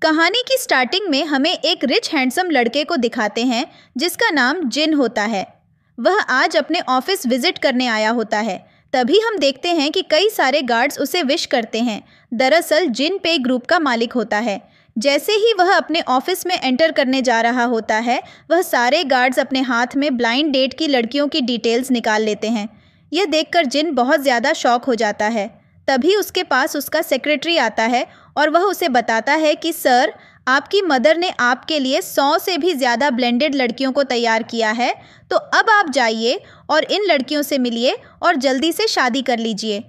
कहानी की स्टार्टिंग में हमें एक रिच हैंडसम लड़के को दिखाते हैं जिसका नाम जिन होता है। वह आज अपने ऑफिस विजिट करने आया होता है। तभी हम देखते हैं कि कई सारे गार्ड्स उसे विश करते हैं। दरअसल जिन पे ग्रुप का मालिक होता है। जैसे ही वह अपने ऑफिस में एंटर करने जा रहा होता है, वह सारे गार्ड्स अपने हाथ में ब्लाइंड डेट की लड़कियों की डिटेल्स निकाल लेते हैं। यह देखकर जिन बहुत ज़्यादा शॉक हो जाता है। तभी उसके पास उसका सेक्रेटरी आता है और वह उसे बताता है कि सर, आपकी मदर ने आपके लिए 100 से भी ज़्यादा ब्लेंडेड लड़कियों को तैयार किया है, तो अब आप जाइए और इन लड़कियों से मिलिए और जल्दी से शादी कर लीजिए।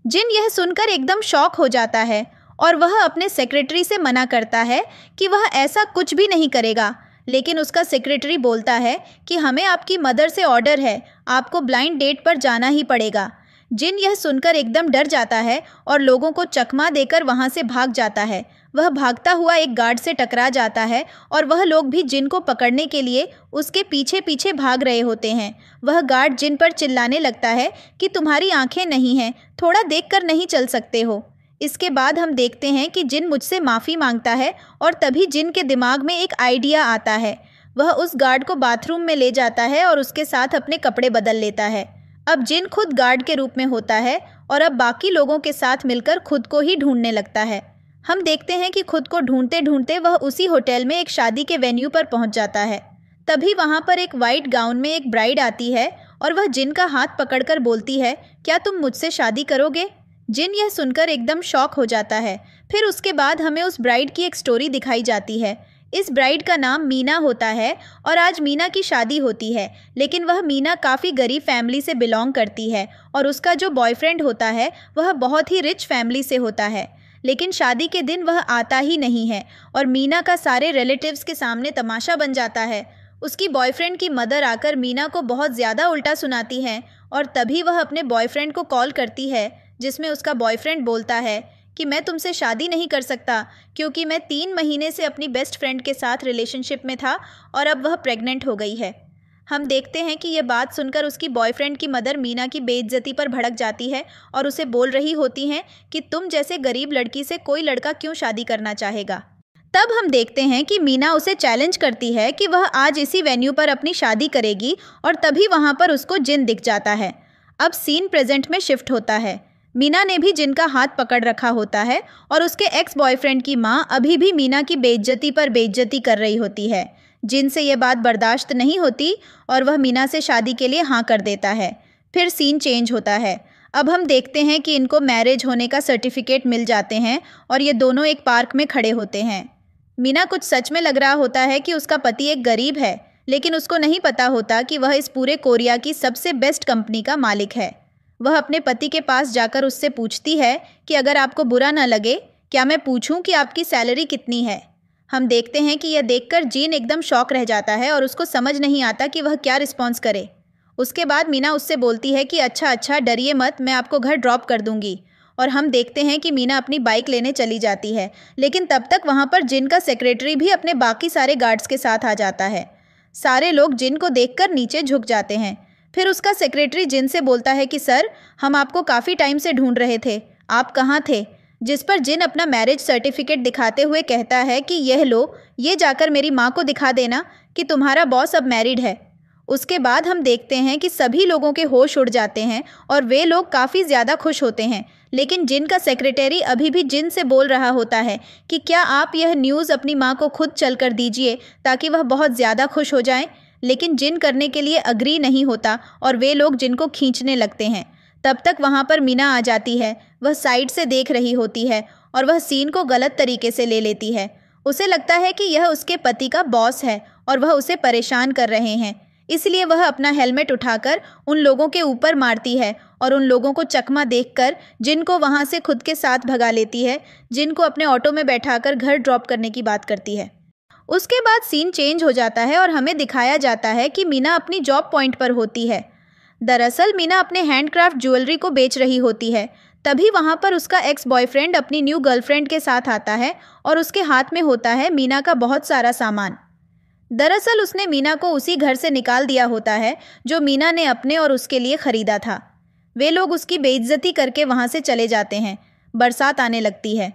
जिन यह सुनकर एकदम शॉक हो जाता है और वह अपने सेक्रेटरी से मना करता है कि वह ऐसा कुछ भी नहीं करेगा। लेकिन उसका सेक्रेटरी बोलता है कि हमें आपकी मदर से ऑर्डर है, आपको ब्लाइंड डेट पर जाना ही पड़ेगा। जिन यह सुनकर एकदम डर जाता है और लोगों को चकमा देकर वहां से भाग जाता है। वह भागता हुआ एक गार्ड से टकरा जाता है और वह लोग भी जिन को पकड़ने के लिए उसके पीछे पीछे भाग रहे होते हैं। वह गार्ड जिन पर चिल्लाने लगता है कि तुम्हारी आंखें नहीं हैं, थोड़ा देखकर नहीं चल सकते हो। इसके बाद हम देखते हैं कि जिन मुझसे माफ़ी मांगता है और तभी जिन के दिमाग में एक आइडिया आता है। वह उस गार्ड को बाथरूम में ले जाता है और उसके साथ अपने कपड़े बदल लेता है। अब जिन खुद गार्ड के रूप में होता है और अब बाकी लोगों के साथ मिलकर खुद को ही ढूंढने लगता है। हम देखते हैं कि खुद को ढूंढते ढूंढते वह उसी होटल में एक शादी के वेन्यू पर पहुंच जाता है। तभी वहां पर एक वाइट गाउन में एक ब्राइड आती है और वह जिन का हाथ पकड़कर बोलती है, क्या तुम मुझसे शादी करोगे? जिन यह सुनकर एकदम शॉक हो जाता है। फिर उसके बाद हमें उस ब्राइड की एक स्टोरी दिखाई जाती है। इस ब्राइड का नाम मीना होता है और आज मीना की शादी होती है। लेकिन वह मीना काफ़ी गरीब फैमिली से बिलोंग करती है और उसका जो बॉयफ्रेंड होता है वह बहुत ही रिच फैमिली से होता है। लेकिन शादी के दिन वह आता ही नहीं है और मीना का सारे रिलेटिव्स के सामने तमाशा बन जाता है। उसकी बॉयफ्रेंड की मदर आकर मीना को बहुत ज़्यादा उल्टा सुनाती है और तभी वह अपने बॉयफ्रेंड को कॉल करती है, जिसमें उसका बॉयफ्रेंड बोलता है कि मैं तुमसे शादी नहीं कर सकता क्योंकि मैं 3 महीने से अपनी बेस्ट फ्रेंड के साथ रिलेशनशिप में था और अब वह प्रेग्नेंट हो गई है। हम देखते हैं कि यह बात सुनकर उसकी बॉयफ्रेंड की मदर मीना की बेइज्जती पर भड़क जाती है और उसे बोल रही होती हैं कि तुम जैसे गरीब लड़की से कोई लड़का क्यों शादी करना चाहेगा। तब हम देखते हैं कि मीना उसे चैलेंज करती है कि वह आज इसी वेन्यू पर अपनी शादी करेगी और तभी वहाँ पर उसको जिन दिख जाता है। अब सीन प्रेजेंट में शिफ्ट होता है। मीना ने भी जिन का हाथ पकड़ रखा होता है और उसके एक्स बॉयफ्रेंड की माँ अभी भी मीना की बेइज्जती पर बेइज्जती कर रही होती है। जिन से ये बात बर्दाश्त नहीं होती और वह मीना से शादी के लिए हाँ कर देता है। फिर सीन चेंज होता है। अब हम देखते हैं कि इनको मैरिज होने का सर्टिफिकेट मिल जाते हैं और ये दोनों एक पार्क में खड़े होते हैं। मीना कुछ सच में लग रहा होता है कि उसका पति एक गरीब है, लेकिन उसको नहीं पता होता कि वह इस पूरे कोरिया की सबसे बेस्ट कंपनी का मालिक है। वह अपने पति के पास जाकर उससे पूछती है कि अगर आपको बुरा न लगे, क्या मैं पूछूं कि आपकी सैलरी कितनी है? हम देखते हैं कि यह देखकर जीन एकदम शॉक रह जाता है और उसको समझ नहीं आता कि वह क्या रिस्पॉन्स करे। उसके बाद मीना उससे बोलती है कि अच्छा डरिए मत, मैं आपको घर ड्रॉप कर दूंगी। और हम देखते हैं कि मीना अपनी बाइक लेने चली जाती है। लेकिन तब तक वहाँ पर जिन का सेक्रेटरी भी अपने बाकी सारे गार्ड्स के साथ आ जाता है। सारे लोग जिन को देखकर नीचे झुक जाते हैं। फिर उसका सेक्रेटरी जिन से बोलता है कि सर, हम आपको काफ़ी टाइम से ढूंढ रहे थे, आप कहाँ थे? जिस पर जिन अपना मैरिज सर्टिफिकेट दिखाते हुए कहता है कि यह लो, ये जाकर मेरी माँ को दिखा देना कि तुम्हारा बॉस अब मैरिड है। उसके बाद हम देखते हैं कि सभी लोगों के होश उड़ जाते हैं और वे लोग काफ़ी ज़्यादा खुश होते हैं। लेकिन जिन का सेक्रेटरी अभी भी जिन से बोल रहा होता है कि क्या आप यह न्यूज़ अपनी माँ को खुद चल कर दीजिए ताकि वह बहुत ज़्यादा खुश हो जाएं। लेकिन जिन करने के लिए अग्री नहीं होता और वे लोग जिनको खींचने लगते हैं। तब तक वहाँ पर मीना आ जाती है। वह साइड से देख रही होती है और वह सीन को गलत तरीके से ले लेती है। उसे लगता है कि यह उसके पति का बॉस है और वह उसे परेशान कर रहे हैं। इसलिए वह अपना हेलमेट उठाकर उन लोगों के ऊपर मारती है और उन लोगों को चकमा देखकर जिन को वहाँ से खुद के साथ भगा लेती है। जिन को अपने ऑटो में बैठाकर घर ड्रॉप करने की बात करती है। उसके बाद सीन चेंज हो जाता है और हमें दिखाया जाता है कि मीना अपनी जॉब पॉइंट पर होती है। दरअसल मीना अपने हैंडक्राफ्ट ज्वेलरी को बेच रही होती है। तभी वहाँ पर उसका एक्स बॉयफ्रेंड अपनी न्यू गर्लफ्रेंड के साथ आता है और उसके हाथ में होता है मीना का बहुत सारा सामान। दरअसल उसने मीना को उसी घर से निकाल दिया होता है जो मीना ने अपने और उसके लिए ख़रीदा था। वे लोग उसकी बेइज्जती करके वहाँ से चले जाते हैं। बरसात आने लगती है।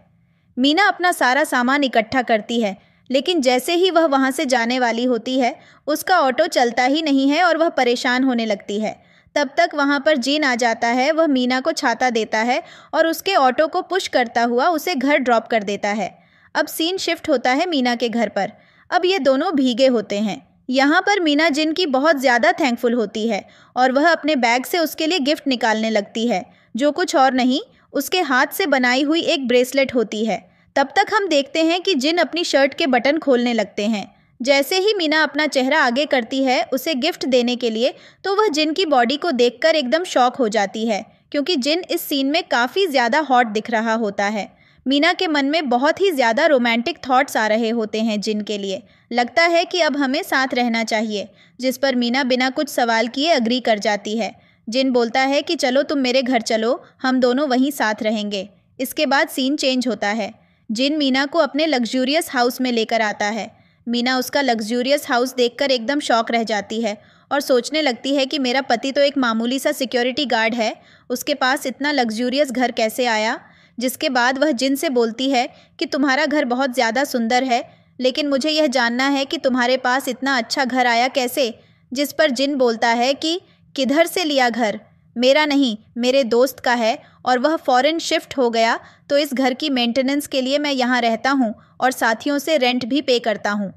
मीना अपना सारा सामान इकट्ठा करती है, लेकिन जैसे ही वह वहाँ से जाने वाली होती है, उसका ऑटो चलता ही नहीं है और वह परेशान होने लगती है। तब तक वहाँ पर जिन आ जाता है। वह मीना को छाता देता है और उसके ऑटो को पुश करता हुआ उसे घर ड्रॉप कर देता है। अब सीन शिफ्ट होता है मीना के घर पर। अब ये दोनों भीगे होते हैं। यहाँ पर मीना जिन की बहुत ज़्यादा थैंकफुल होती है और वह अपने बैग से उसके लिए गिफ्ट निकालने लगती है, जो कुछ और नहीं, उसके हाथ से बनाई हुई एक ब्रेसलेट होती है। तब तक हम देखते हैं कि जिन अपनी शर्ट के बटन खोलने लगते हैं। जैसे ही मीना अपना चेहरा आगे करती है उसे गिफ्ट देने के लिए, तो वह जिन की बॉडी को देखकर एकदम शॉक हो जाती है, क्योंकि जिन इस सीन में काफ़ी ज़्यादा हॉट दिख रहा होता है। मीना के मन में बहुत ही ज़्यादा रोमांटिक थॉट्स आ रहे होते हैं जिन के लिए। लगता है कि अब हमें साथ रहना चाहिए, जिस पर मीना बिना कुछ सवाल किए अग्री कर जाती है। जिन बोलता है कि चलो तुम मेरे घर चलो, हम दोनों वहीं साथ रहेंगे। इसके बाद सीन चेंज होता है। जिन मीना को अपने लग्जूरियस हाउस में लेकर आता है। मीना उसका लग्जूरियस हाउस देखकर एकदम शॉक रह जाती है और सोचने लगती है कि मेरा पति तो एक मामूली सा सिक्योरिटी गार्ड है, उसके पास इतना लग्जूरियस घर कैसे आया। जिसके बाद वह जिन से बोलती है कि तुम्हारा घर बहुत ज़्यादा सुंदर है, लेकिन मुझे यह जानना है कि तुम्हारे पास इतना अच्छा घर आया कैसे। जिस पर जिन बोलता है कि किधर से लिया घर, मेरा नहीं, मेरे दोस्त का है और वह फॉरेन शिफ्ट हो गया, तो इस घर की मेंटेनेंस के लिए मैं यहाँ रहता हूँ और साथियों से रेंट भी पे करता हूँ।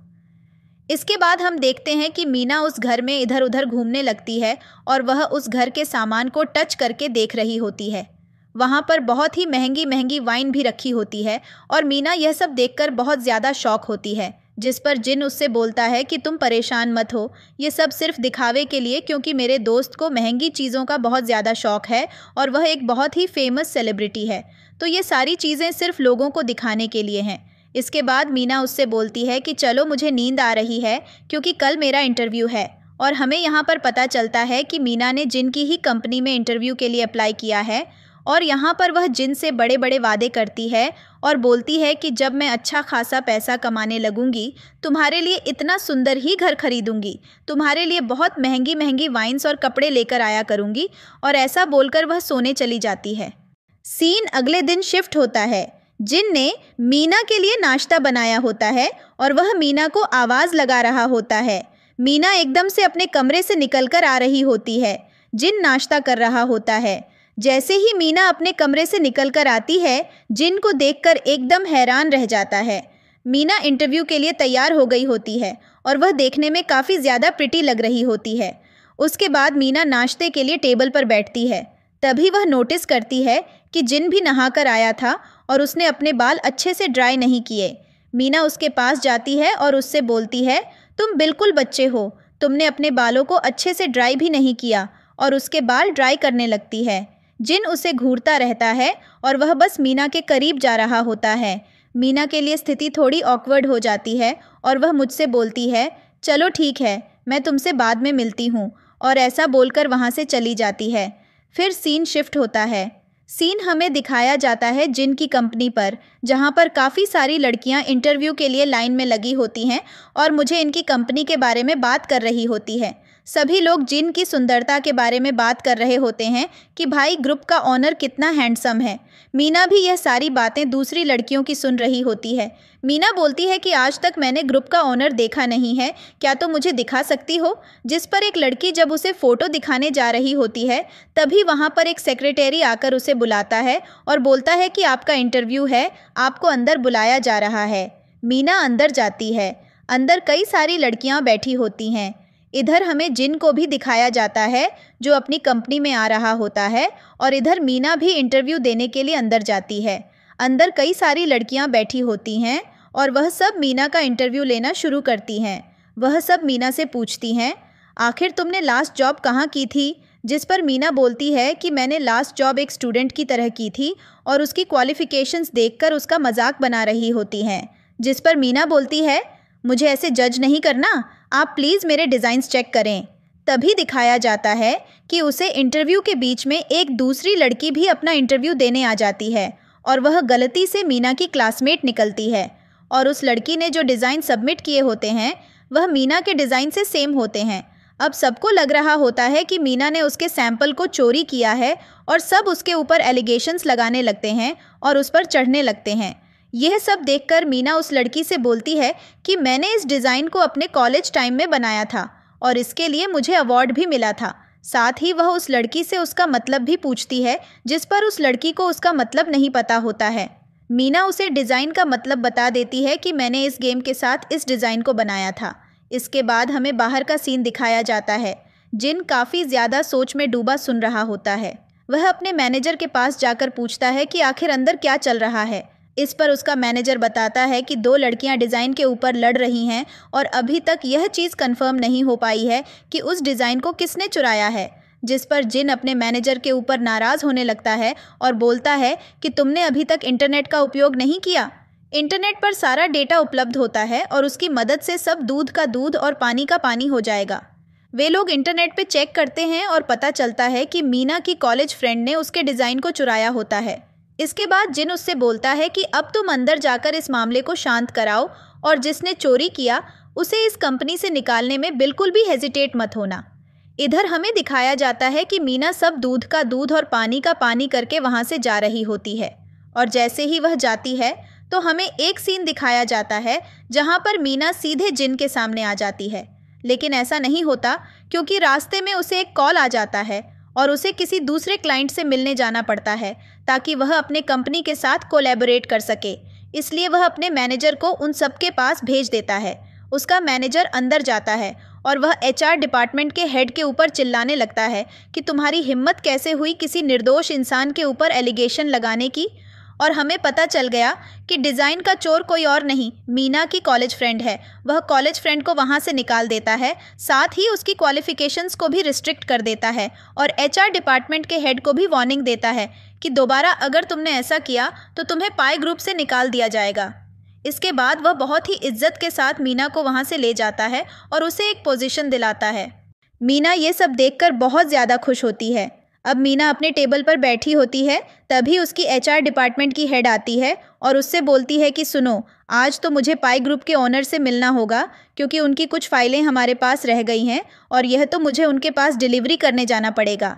इसके बाद हम देखते हैं कि मीना उस घर में इधर उधर घूमने लगती है और वह उस घर के सामान को टच करके देख रही होती है। वहाँ पर बहुत ही महंगी महंगी वाइन भी रखी होती है और मीना यह सब देखकर बहुत ज़्यादा शॉक होती है। जिस पर जिन उससे बोलता है कि तुम परेशान मत हो, ये सब सिर्फ दिखावे के लिए, क्योंकि मेरे दोस्त को महंगी चीज़ों का बहुत ज़्यादा शौक है और वह एक बहुत ही फेमस सेलिब्रिटी है, तो ये सारी चीज़ें सिर्फ लोगों को दिखाने के लिए हैं। इसके बाद मीना उससे बोलती है कि चलो मुझे नींद आ रही है, क्योंकि कल मेरा इंटरव्यू है। और हमें यहाँ पर पता चलता है कि मीना ने जिन की ही कंपनी में इंटरव्यू के लिए अप्लाई किया है और यहाँ पर वह जिन से बड़े बड़े वादे करती है और बोलती है कि जब मैं अच्छा खासा पैसा कमाने लगूंगी, तुम्हारे लिए इतना सुंदर ही घर खरीदूंगी, तुम्हारे लिए बहुत महंगी महंगी वाइन्स और कपड़े लेकर आया करूंगी। और ऐसा बोलकर वह सोने चली जाती है। सीन अगले दिन शिफ्ट होता है। जिन ने मीना के लिए नाश्ता बनाया होता है और वह मीना को आवाज़ लगा रहा होता है। मीना एकदम से अपने कमरे से निकलकर आ रही होती है। जिन नाश्ता कर रहा होता है। जैसे ही मीना अपने कमरे से निकलकर आती है, जिन को देखकर एकदम हैरान रह जाता है। मीना इंटरव्यू के लिए तैयार हो गई होती है और वह देखने में काफ़ी ज़्यादा प्रिटी लग रही होती है। उसके बाद मीना नाश्ते के लिए टेबल पर बैठती है। तभी वह नोटिस करती है कि जिन भी नहाकर आया था और उसने अपने बाल अच्छे से ड्राई नहीं किए। मीना उसके पास जाती है और उससे बोलती है, तुम बिल्कुल बच्चे हो, तुमने अपने बालों को अच्छे से ड्राई भी नहीं किया, और उसके बाल ड्राई करने लगती है। जिन उसे घूरता रहता है और वह बस मीना के करीब जा रहा होता है। मीना के लिए स्थिति थोड़ी ऑकवर्ड हो जाती है और वह मुझसे बोलती है, चलो ठीक है, मैं तुमसे बाद में मिलती हूँ, और ऐसा बोलकर वहाँ से चली जाती है। फिर सीन शिफ्ट होता है। सीन हमें दिखाया जाता है जिन की कंपनी पर, जहाँ पर काफ़ी सारी लड़कियाँ इंटरव्यू के लिए लाइन में लगी होती हैं और मुझे इनकी कंपनी के बारे में बात कर रही होती है। सभी लोग जिन की सुंदरता के बारे में बात कर रहे होते हैं कि भाई ग्रुप का ऑनर कितना हैंडसम है। मीना भी यह सारी बातें दूसरी लड़कियों की सुन रही होती है। मीना बोलती है कि आज तक मैंने ग्रुप का ऑनर देखा नहीं है, क्या तो मुझे दिखा सकती हो। जिस पर एक लड़की जब उसे फ़ोटो दिखाने जा रही होती है, तभी वहाँ पर एक सेक्रेटरी आकर उसे बुलाता है और बोलता है कि आपका इंटरव्यू है, आपको अंदर बुलाया जा रहा है। मीना अंदर जाती है। अंदर कई सारी लड़कियाँ बैठी होती हैं। इधर हमें जिन को भी दिखाया जाता है जो अपनी कंपनी में आ रहा होता है, और इधर मीना भी इंटरव्यू देने के लिए अंदर जाती है। अंदर कई सारी लड़कियां बैठी होती हैं और वह सब मीना का इंटरव्यू लेना शुरू करती हैं। वह सब मीना से पूछती हैं, आखिर तुमने लास्ट जॉब कहाँ की थी। जिस पर मीना बोलती है कि मैंने लास्ट जॉब एक स्टूडेंट की तरह की थी, और उसकी क्वालिफ़िकेशंस देखकर उसका मजाक बना रही होती हैं। जिस पर मीना बोलती है, मुझे ऐसे जज नहीं करना, आप प्लीज़ मेरे डिज़ाइंस चेक करें। तभी दिखाया जाता है कि उसे इंटरव्यू के बीच में एक दूसरी लड़की भी अपना इंटरव्यू देने आ जाती है और वह गलती से मीना की क्लासमेट निकलती है, और उस लड़की ने जो डिज़ाइन सबमिट किए होते हैं वह मीना के डिज़ाइन से सेम होते हैं। अब सबको लग रहा होता है कि मीना ने उसके सैंपल को चोरी किया है और सब उसके ऊपर एलिगेशंस लगाने लगते हैं और उस पर चढ़ने लगते हैं। यह सब देखकर मीना उस लड़की से बोलती है कि मैंने इस डिज़ाइन को अपने कॉलेज टाइम में बनाया था और इसके लिए मुझे अवार्ड भी मिला था। साथ ही वह उस लड़की से उसका मतलब भी पूछती है, जिस पर उस लड़की को उसका मतलब नहीं पता होता है। मीना उसे डिज़ाइन का मतलब बता देती है कि मैंने इस गेम के साथ इस डिज़ाइन को बनाया था। इसके बाद हमें बाहर का सीन दिखाया जाता है। जिन काफ़ी ज़्यादा सोच में डूबा सुन रहा होता है। वह अपने मैनेजर के पास जाकर पूछता है कि आखिर अंदर क्या चल रहा है। इस पर उसका मैनेजर बताता है कि 2 लड़कियां डिज़ाइन के ऊपर लड़ रही हैं और अभी तक यह चीज़ कंफर्म नहीं हो पाई है कि उस डिज़ाइन को किसने चुराया है। जिस पर जिन अपने मैनेजर के ऊपर नाराज़ होने लगता है और बोलता है कि तुमने अभी तक इंटरनेट का उपयोग नहीं किया। इंटरनेट पर सारा डेटा उपलब्ध होता है और उसकी मदद से सब दूध का दूध और पानी का पानी हो जाएगा। वे लोग इंटरनेट पे चेक करते हैं और पता चलता है कि मीना की कॉलेज फ्रेंड ने उसके डिज़ाइन को चुराया होता है। इसके बाद जिन उससे बोलता है कि अब तुम अंदर जाकर इस मामले को शांत कराओ और जिसने चोरी किया उसे इस कंपनी से निकालने में बिल्कुल भी हेजिटेट मत होना। इधर हमें दिखाया जाता है कि मीना सब दूध का दूध और पानी का पानी करके वहाँ से जा रही होती है और जैसे ही वह जाती है तो हमें एक सीन दिखाया जाता है जहाँ पर मीना सीधे जिन के सामने आ जाती है। लेकिन ऐसा नहीं होता क्योंकि रास्ते में उसे एक कॉल आ जाता है और उसे किसी दूसरे क्लाइंट से मिलने जाना पड़ता है ताकि वह अपने कंपनी के साथ कोलैबोरेट कर सके। इसलिए वह अपने मैनेजर को उन सब के पास भेज देता है। उसका मैनेजर अंदर जाता है और वह HR डिपार्टमेंट के हेड के ऊपर चिल्लाने लगता है कि तुम्हारी हिम्मत कैसे हुई किसी निर्दोष इंसान के ऊपर एलिगेशन लगाने की। और हमें पता चल गया कि डिज़ाइन का चोर कोई और नहीं मीना की कॉलेज फ्रेंड है। वह कॉलेज फ्रेंड को वहाँ से निकाल देता है, साथ ही उसकी क्वालिफ़िकेशंस को भी रिस्ट्रिक्ट कर देता है और HR डिपार्टमेंट के हेड को भी वार्निंग देता है कि दोबारा अगर तुमने ऐसा किया तो तुम्हें पाई ग्रुप से निकाल दिया जाएगा। इसके बाद वह बहुत ही इज्जत के साथ मीना को वहाँ से ले जाता है और उसे एक पोजीशन दिलाता है। मीना ये सब देखकर बहुत ज़्यादा खुश होती है। अब मीना अपने टेबल पर बैठी होती है, तभी उसकी HR डिपार्टमेंट की हेड आती है और उससे बोलती है कि सुनो, आज तो मुझे पाई ग्रुप के ओनर से मिलना होगा क्योंकि उनकी कुछ फाइलें हमारे पास रह गई हैं और यह तो मुझे उनके पास डिलीवरी करने जाना पड़ेगा।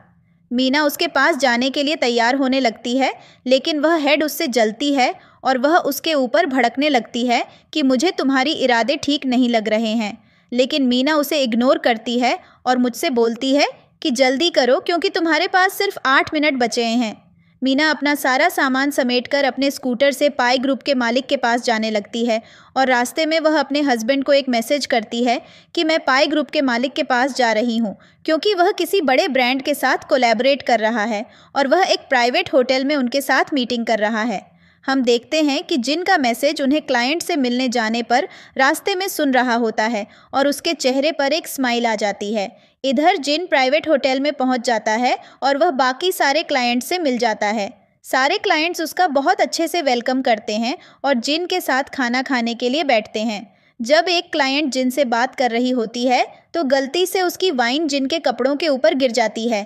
मीना उसके पास जाने के लिए तैयार होने लगती है, लेकिन वह हेड उससे जलती है और वह उसके ऊपर भड़कने लगती है कि मुझे तुम्हारी इरादे ठीक नहीं लग रहे हैं। लेकिन मीना उसे इग्नोर करती है और मुझसे बोलती है कि जल्दी करो क्योंकि तुम्हारे पास सिर्फ 8 मिनट बचे हैं। मीना अपना सारा सामान समेटकर अपने स्कूटर से पाई ग्रुप के मालिक के पास जाने लगती है और रास्ते में वह अपने हस्बैंड को एक मैसेज करती है कि मैं पाई ग्रुप के मालिक के पास जा रही हूँ क्योंकि वह किसी बड़े ब्रांड के साथ कोलैबोरेट कर रहा है और वह एक प्राइवेट होटल में उनके साथ मीटिंग कर रहा है। हम देखते हैं कि जिन का मैसेज उन्हें क्लाइंट से मिलने जाने पर रास्ते में सुन रहा होता है और उसके चेहरे पर एक स्माइल आ जाती है। इधर जिन प्राइवेट होटल में पहुंच जाता है और वह बाकी सारे क्लाइंट से मिल जाता है। सारे क्लाइंट्स उसका बहुत अच्छे से वेलकम करते हैं और जिन के साथ खाना खाने के लिए बैठते हैं। जब एक क्लाइंट जिन से बात कर रही होती है तो गलती से उसकी वाइन जिन के कपड़ों के ऊपर गिर जाती है।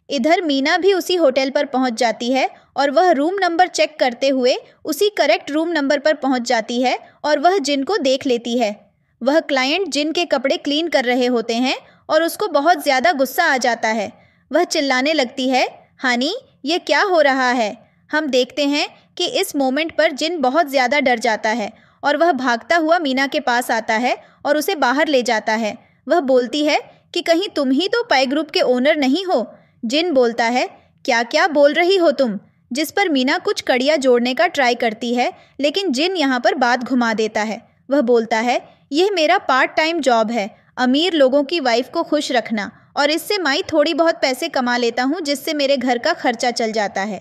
इधर मीना भी उसी होटल पर पहुंच जाती है और वह रूम नंबर चेक करते हुए उसी करेक्ट रूम नंबर पर पहुंच जाती है और वह जिन को देख लेती है। वह क्लाइंट जिन के कपड़े क्लीन कर रहे होते हैं और उसको बहुत ज़्यादा गुस्सा आ जाता है। वह चिल्लाने लगती है, हनी ये क्या हो रहा है। हम देखते हैं कि इस मोमेंट पर जिन बहुत ज़्यादा डर जाता है और वह भागता हुआ मीना के पास आता है और उसे बाहर ले जाता है। वह बोलती है कि कहीं तुम ही तो पाई ग्रुप के ओनर नहीं हो। जिन बोलता है, क्या क्या बोल रही हो तुम, जिस पर मीना कुछ कड़ियाँ जोड़ने का ट्राई करती है, लेकिन जिन यहाँ पर बात घुमा देता है। वह बोलता है, यह मेरा पार्ट टाइम जॉब है, अमीर लोगों की वाइफ को खुश रखना, और इससे मैं थोड़ी बहुत पैसे कमा लेता हूँ जिससे मेरे घर का खर्चा चल जाता है।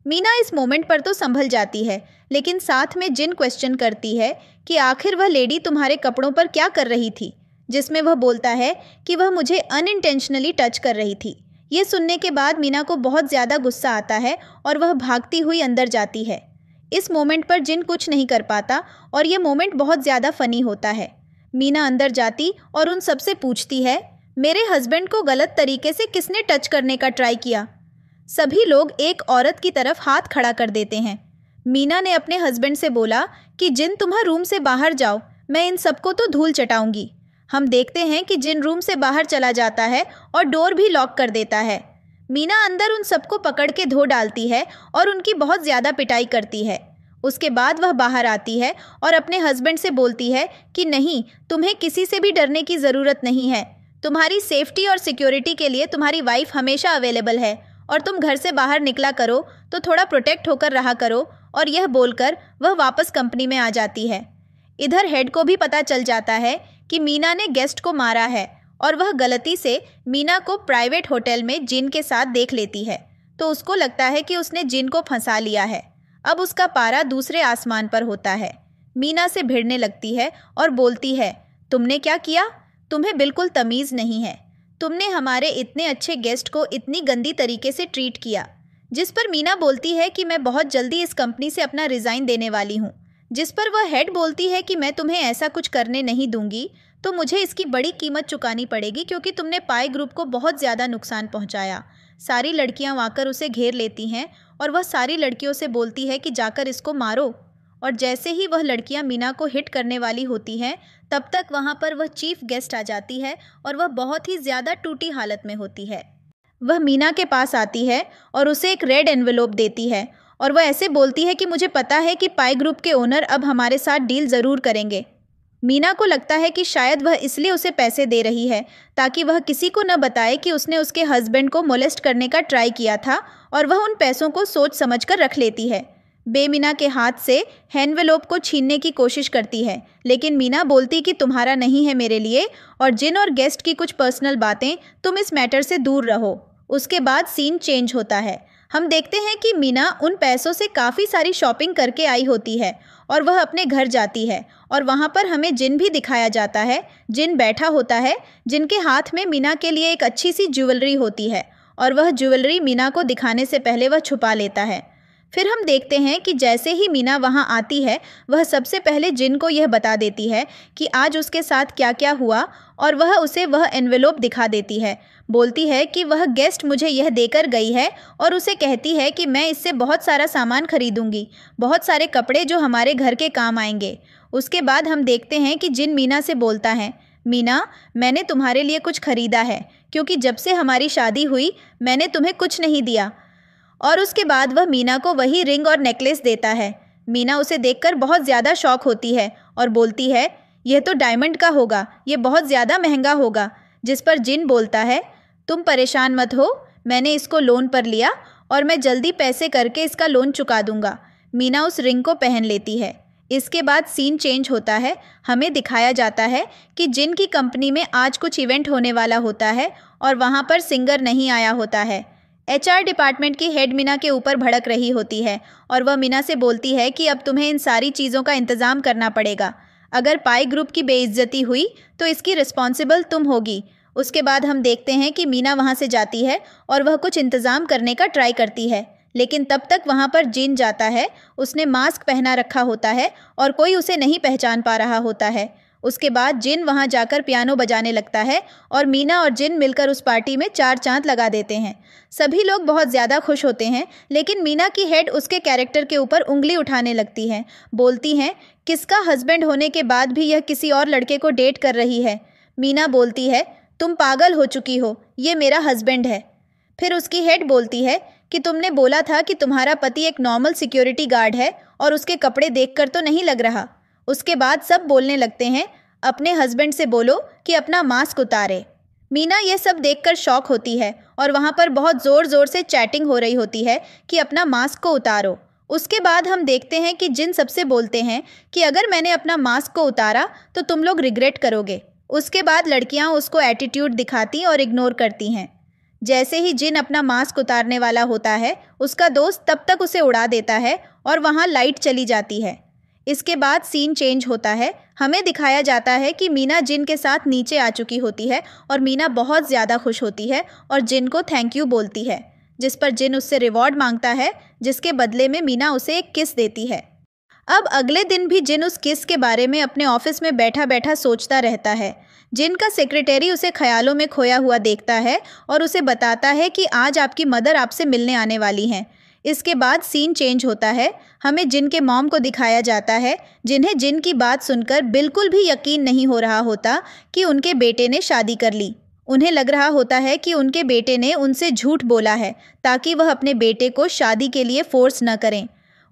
मीना इस मोमेंट पर तो संभल जाती है, लेकिन साथ में जिन क्वेश्चन करती है कि आखिर वह लेडी तुम्हारे कपड़ों पर क्या कर रही थी, जिसमें वह बोलता है कि वह मुझे अनइंटेंशनली टच कर रही थी। ये सुनने के बाद मीना को बहुत ज़्यादा गुस्सा आता है और वह भागती हुई अंदर जाती है। इस मोमेंट पर जिन कुछ नहीं कर पाता और ये मोमेंट बहुत ज़्यादा फ़नी होता है। मीना अंदर जाती और उन सबसे पूछती है, मेरे हस्बैंड को गलत तरीके से किसने टच करने का ट्राई किया। सभी लोग एक औरत की तरफ हाथ खड़ा कर देते हैं। मीना ने अपने हस्बैंड से बोला कि जिन तुम्हारे रूम से बाहर जाओ, मैं इन सबको तो धूल चटाऊंगी। हम देखते हैं कि जिन रूम से बाहर चला जाता है और डोर भी लॉक कर देता है। मीना अंदर उन सबको पकड़ के धो डालती है और उनकी बहुत ज़्यादा पिटाई करती है। उसके बाद वह बाहर आती है और अपने हस्बैंड से बोलती है कि नहीं, तुम्हें किसी से भी डरने की ज़रूरत नहीं है। तुम्हारी सेफ्टी और सिक्योरिटी के लिए तुम्हारी वाइफ हमेशा अवेलेबल है और तुम घर से बाहर निकला करो तो थोड़ा प्रोटेक्ट होकर रहा करो। और यह बोलकर वह वापस कंपनी में आ जाती है। इधर हेड को भी पता चल जाता है कि मीना ने गेस्ट को मारा है और वह गलती से मीना को प्राइवेट होटल में जिन के साथ देख लेती है, तो उसको लगता है कि उसने जिन को फंसा लिया है। अब उसका पारा दूसरे आसमान पर होता है। मीना से भिड़ने लगती है और बोलती है, तुमने क्या किया? तुम्हें बिल्कुल तमीज़ नहीं है। तुमने हमारे इतने अच्छे गेस्ट को इतनी गंदी तरीके से ट्रीट किया। जिस पर मीना बोलती है कि मैं बहुत जल्दी इस कंपनी से अपना रिज़ाइन देने वाली हूँ। जिस पर वह हेड बोलती है कि मैं तुम्हें ऐसा कुछ करने नहीं दूंगी, तो मुझे इसकी बड़ी कीमत चुकानी पड़ेगी क्योंकि तुमने पाई ग्रुप को बहुत ज़्यादा नुकसान पहुँचाया। सारी लड़कियाँ आकर उसे घेर लेती हैं और वह सारी लड़कियों से बोलती है कि जाकर इसको मारो। और जैसे ही वह लड़कियाँ मीना को हिट करने वाली होती हैं, तब तक वहाँ पर वह चीफ गेस्ट आ जाती है और वह बहुत ही ज़्यादा टूटी हालत में होती है। वह मीना के पास आती है और उसे एक रेड एनवेलोप देती है और वह ऐसे बोलती है कि मुझे पता है कि पाई ग्रुप के ओनर अब हमारे साथ डील ज़रूर करेंगे। मीना को लगता है कि शायद वह इसलिए उसे पैसे दे रही है ताकि वह किसी को न बताए कि उसने उसके हस्बैंड को मोलेस्ट करने का ट्राई किया था, और वह उन पैसों को सोच समझ कर रख लेती है। बेमीना के हाथ से एनवेलोप को छीनने की कोशिश करती है, लेकिन मीना बोलती कि तुम्हारा नहीं है मेरे लिए, और जिन और गेस्ट की कुछ पर्सनल बातें, तुम इस मैटर से दूर रहो। उसके बाद सीन चेंज होता है। हम देखते हैं कि मीना उन पैसों से काफ़ी सारी शॉपिंग करके आई होती है और वह अपने घर जाती है, और वहाँ पर हमें जिन भी दिखाया जाता है। जिन बैठा होता है, जिनके हाथ में मीना के लिए एक अच्छी सी ज्वेलरी होती है, और वह ज्वेलरी मीना को दिखाने से पहले वह छुपा लेता है। फिर हम देखते हैं कि जैसे ही मीना वहाँ आती है, वह सबसे पहले जिन को यह बता देती है कि आज उसके साथ क्या क्या हुआ, और वह उसे वह एनवेलोप दिखा देती है। बोलती है कि वह गेस्ट मुझे यह देकर गई है, और उसे कहती है कि मैं इससे बहुत सारा सामान खरीदूंगी, बहुत सारे कपड़े जो हमारे घर के काम आएंगे। उसके बाद हम देखते हैं कि जिन मीना से बोलता है, मीना, मैंने तुम्हारे लिए कुछ खरीदा है क्योंकि जब से हमारी शादी हुई मैंने तुम्हें कुछ नहीं दिया। और उसके बाद वह मीना को वही रिंग और नेकलेस देता है। मीना उसे देखकर बहुत ज़्यादा शॉक होती है और बोलती है, यह तो डायमंड का होगा, ये बहुत ज़्यादा महंगा होगा। जिस पर जिन बोलता है, तुम परेशान मत हो, मैंने इसको लोन पर लिया और मैं जल्दी पैसे करके इसका लोन चुका दूंगा। मीना उस रिंग को पहन लेती है। इसके बाद सीन चेंज होता है। हमें दिखाया जाता है कि जिन की कंपनी में आज कुछ इवेंट होने वाला होता है और वहाँ पर सिंगर नहीं आया होता है। HR डिपार्टमेंट की हेड मीना के ऊपर भड़क रही होती है और वह मीना से बोलती है कि अब तुम्हें इन सारी चीज़ों का इंतज़ाम करना पड़ेगा। अगर पाई ग्रुप की बेइज्जती हुई तो इसकी रिस्पॉन्सिबल तुम होगी। उसके बाद हम देखते हैं कि मीना वहाँ से जाती है और वह कुछ इंतज़ाम करने का ट्राई करती है, लेकिन तब तक वहाँ पर जिन जाता है। उसने मास्क पहना रखा होता है और कोई उसे नहीं पहचान पा रहा होता है। उसके बाद जिन वहाँ जाकर पियानो बजाने लगता है और मीना और जिन मिलकर उस पार्टी में 4 चांद लगा देते हैं। सभी लोग बहुत ज़्यादा खुश होते हैं, लेकिन मीना की हेड उसके कैरेक्टर के ऊपर उंगली उठाने लगती है। बोलती हैं, किसका हस्बैंड होने के बाद भी यह किसी और लड़के को डेट कर रही है। मीना बोलती है, तुम पागल हो चुकी हो, ये मेरा हस्बैंड है। फिर उसकी हेड बोलती है कि तुमने बोला था कि तुम्हारा पति एक नॉर्मल सिक्योरिटी गार्ड है और उसके कपड़े देखकर तो नहीं लग रहा। उसके बाद सब बोलने लगते हैं, अपने हस्बैंड से बोलो कि अपना मास्क उतारे। मीना यह सब देखकर शॉक होती है और वहाँ पर बहुत ज़ोर ज़ोर से चैटिंग हो रही होती है कि अपना मास्क को उतारो। उसके बाद हम देखते हैं कि जिन सबसे बोलते हैं कि अगर मैंने अपना मास्क को उतारा तो तुम लोग रिग्रेट करोगे। उसके बाद लड़कियाँ उसको एटीट्यूड दिखाती और इग्नोर करती हैं। जैसे ही जिन अपना मास्क उतारने वाला होता है, उसका दोस्त तब तक उसे उड़ा देता है और वहाँ लाइट चली जाती है। इसके बाद सीन चेंज होता है। हमें दिखाया जाता है कि मीना जिन के साथ नीचे आ चुकी होती है और मीना बहुत ज़्यादा खुश होती है और जिन को थैंक यू बोलती है, जिस पर जिन उससे रिवॉर्ड मांगता है, जिसके बदले में मीना उसे एक किस देती है। अब अगले दिन भी जिन उस किस के बारे में अपने ऑफिस में बैठा बैठा सोचता रहता है। जिन का सेक्रेटरी उसे ख्यालों में खोया हुआ देखता है और उसे बताता है कि आज आपकी मदर आपसे मिलने आने वाली हैं। इसके बाद सीन चेंज होता है। हमें जिन के मॉम को दिखाया जाता है, जिन्हें जिन की बात सुनकर बिल्कुल भी यकीन नहीं हो रहा होता कि उनके बेटे ने शादी कर ली। उन्हें लग रहा होता है कि उनके बेटे ने उनसे झूठ बोला है ताकि वह अपने बेटे को शादी के लिए फोर्स न करें।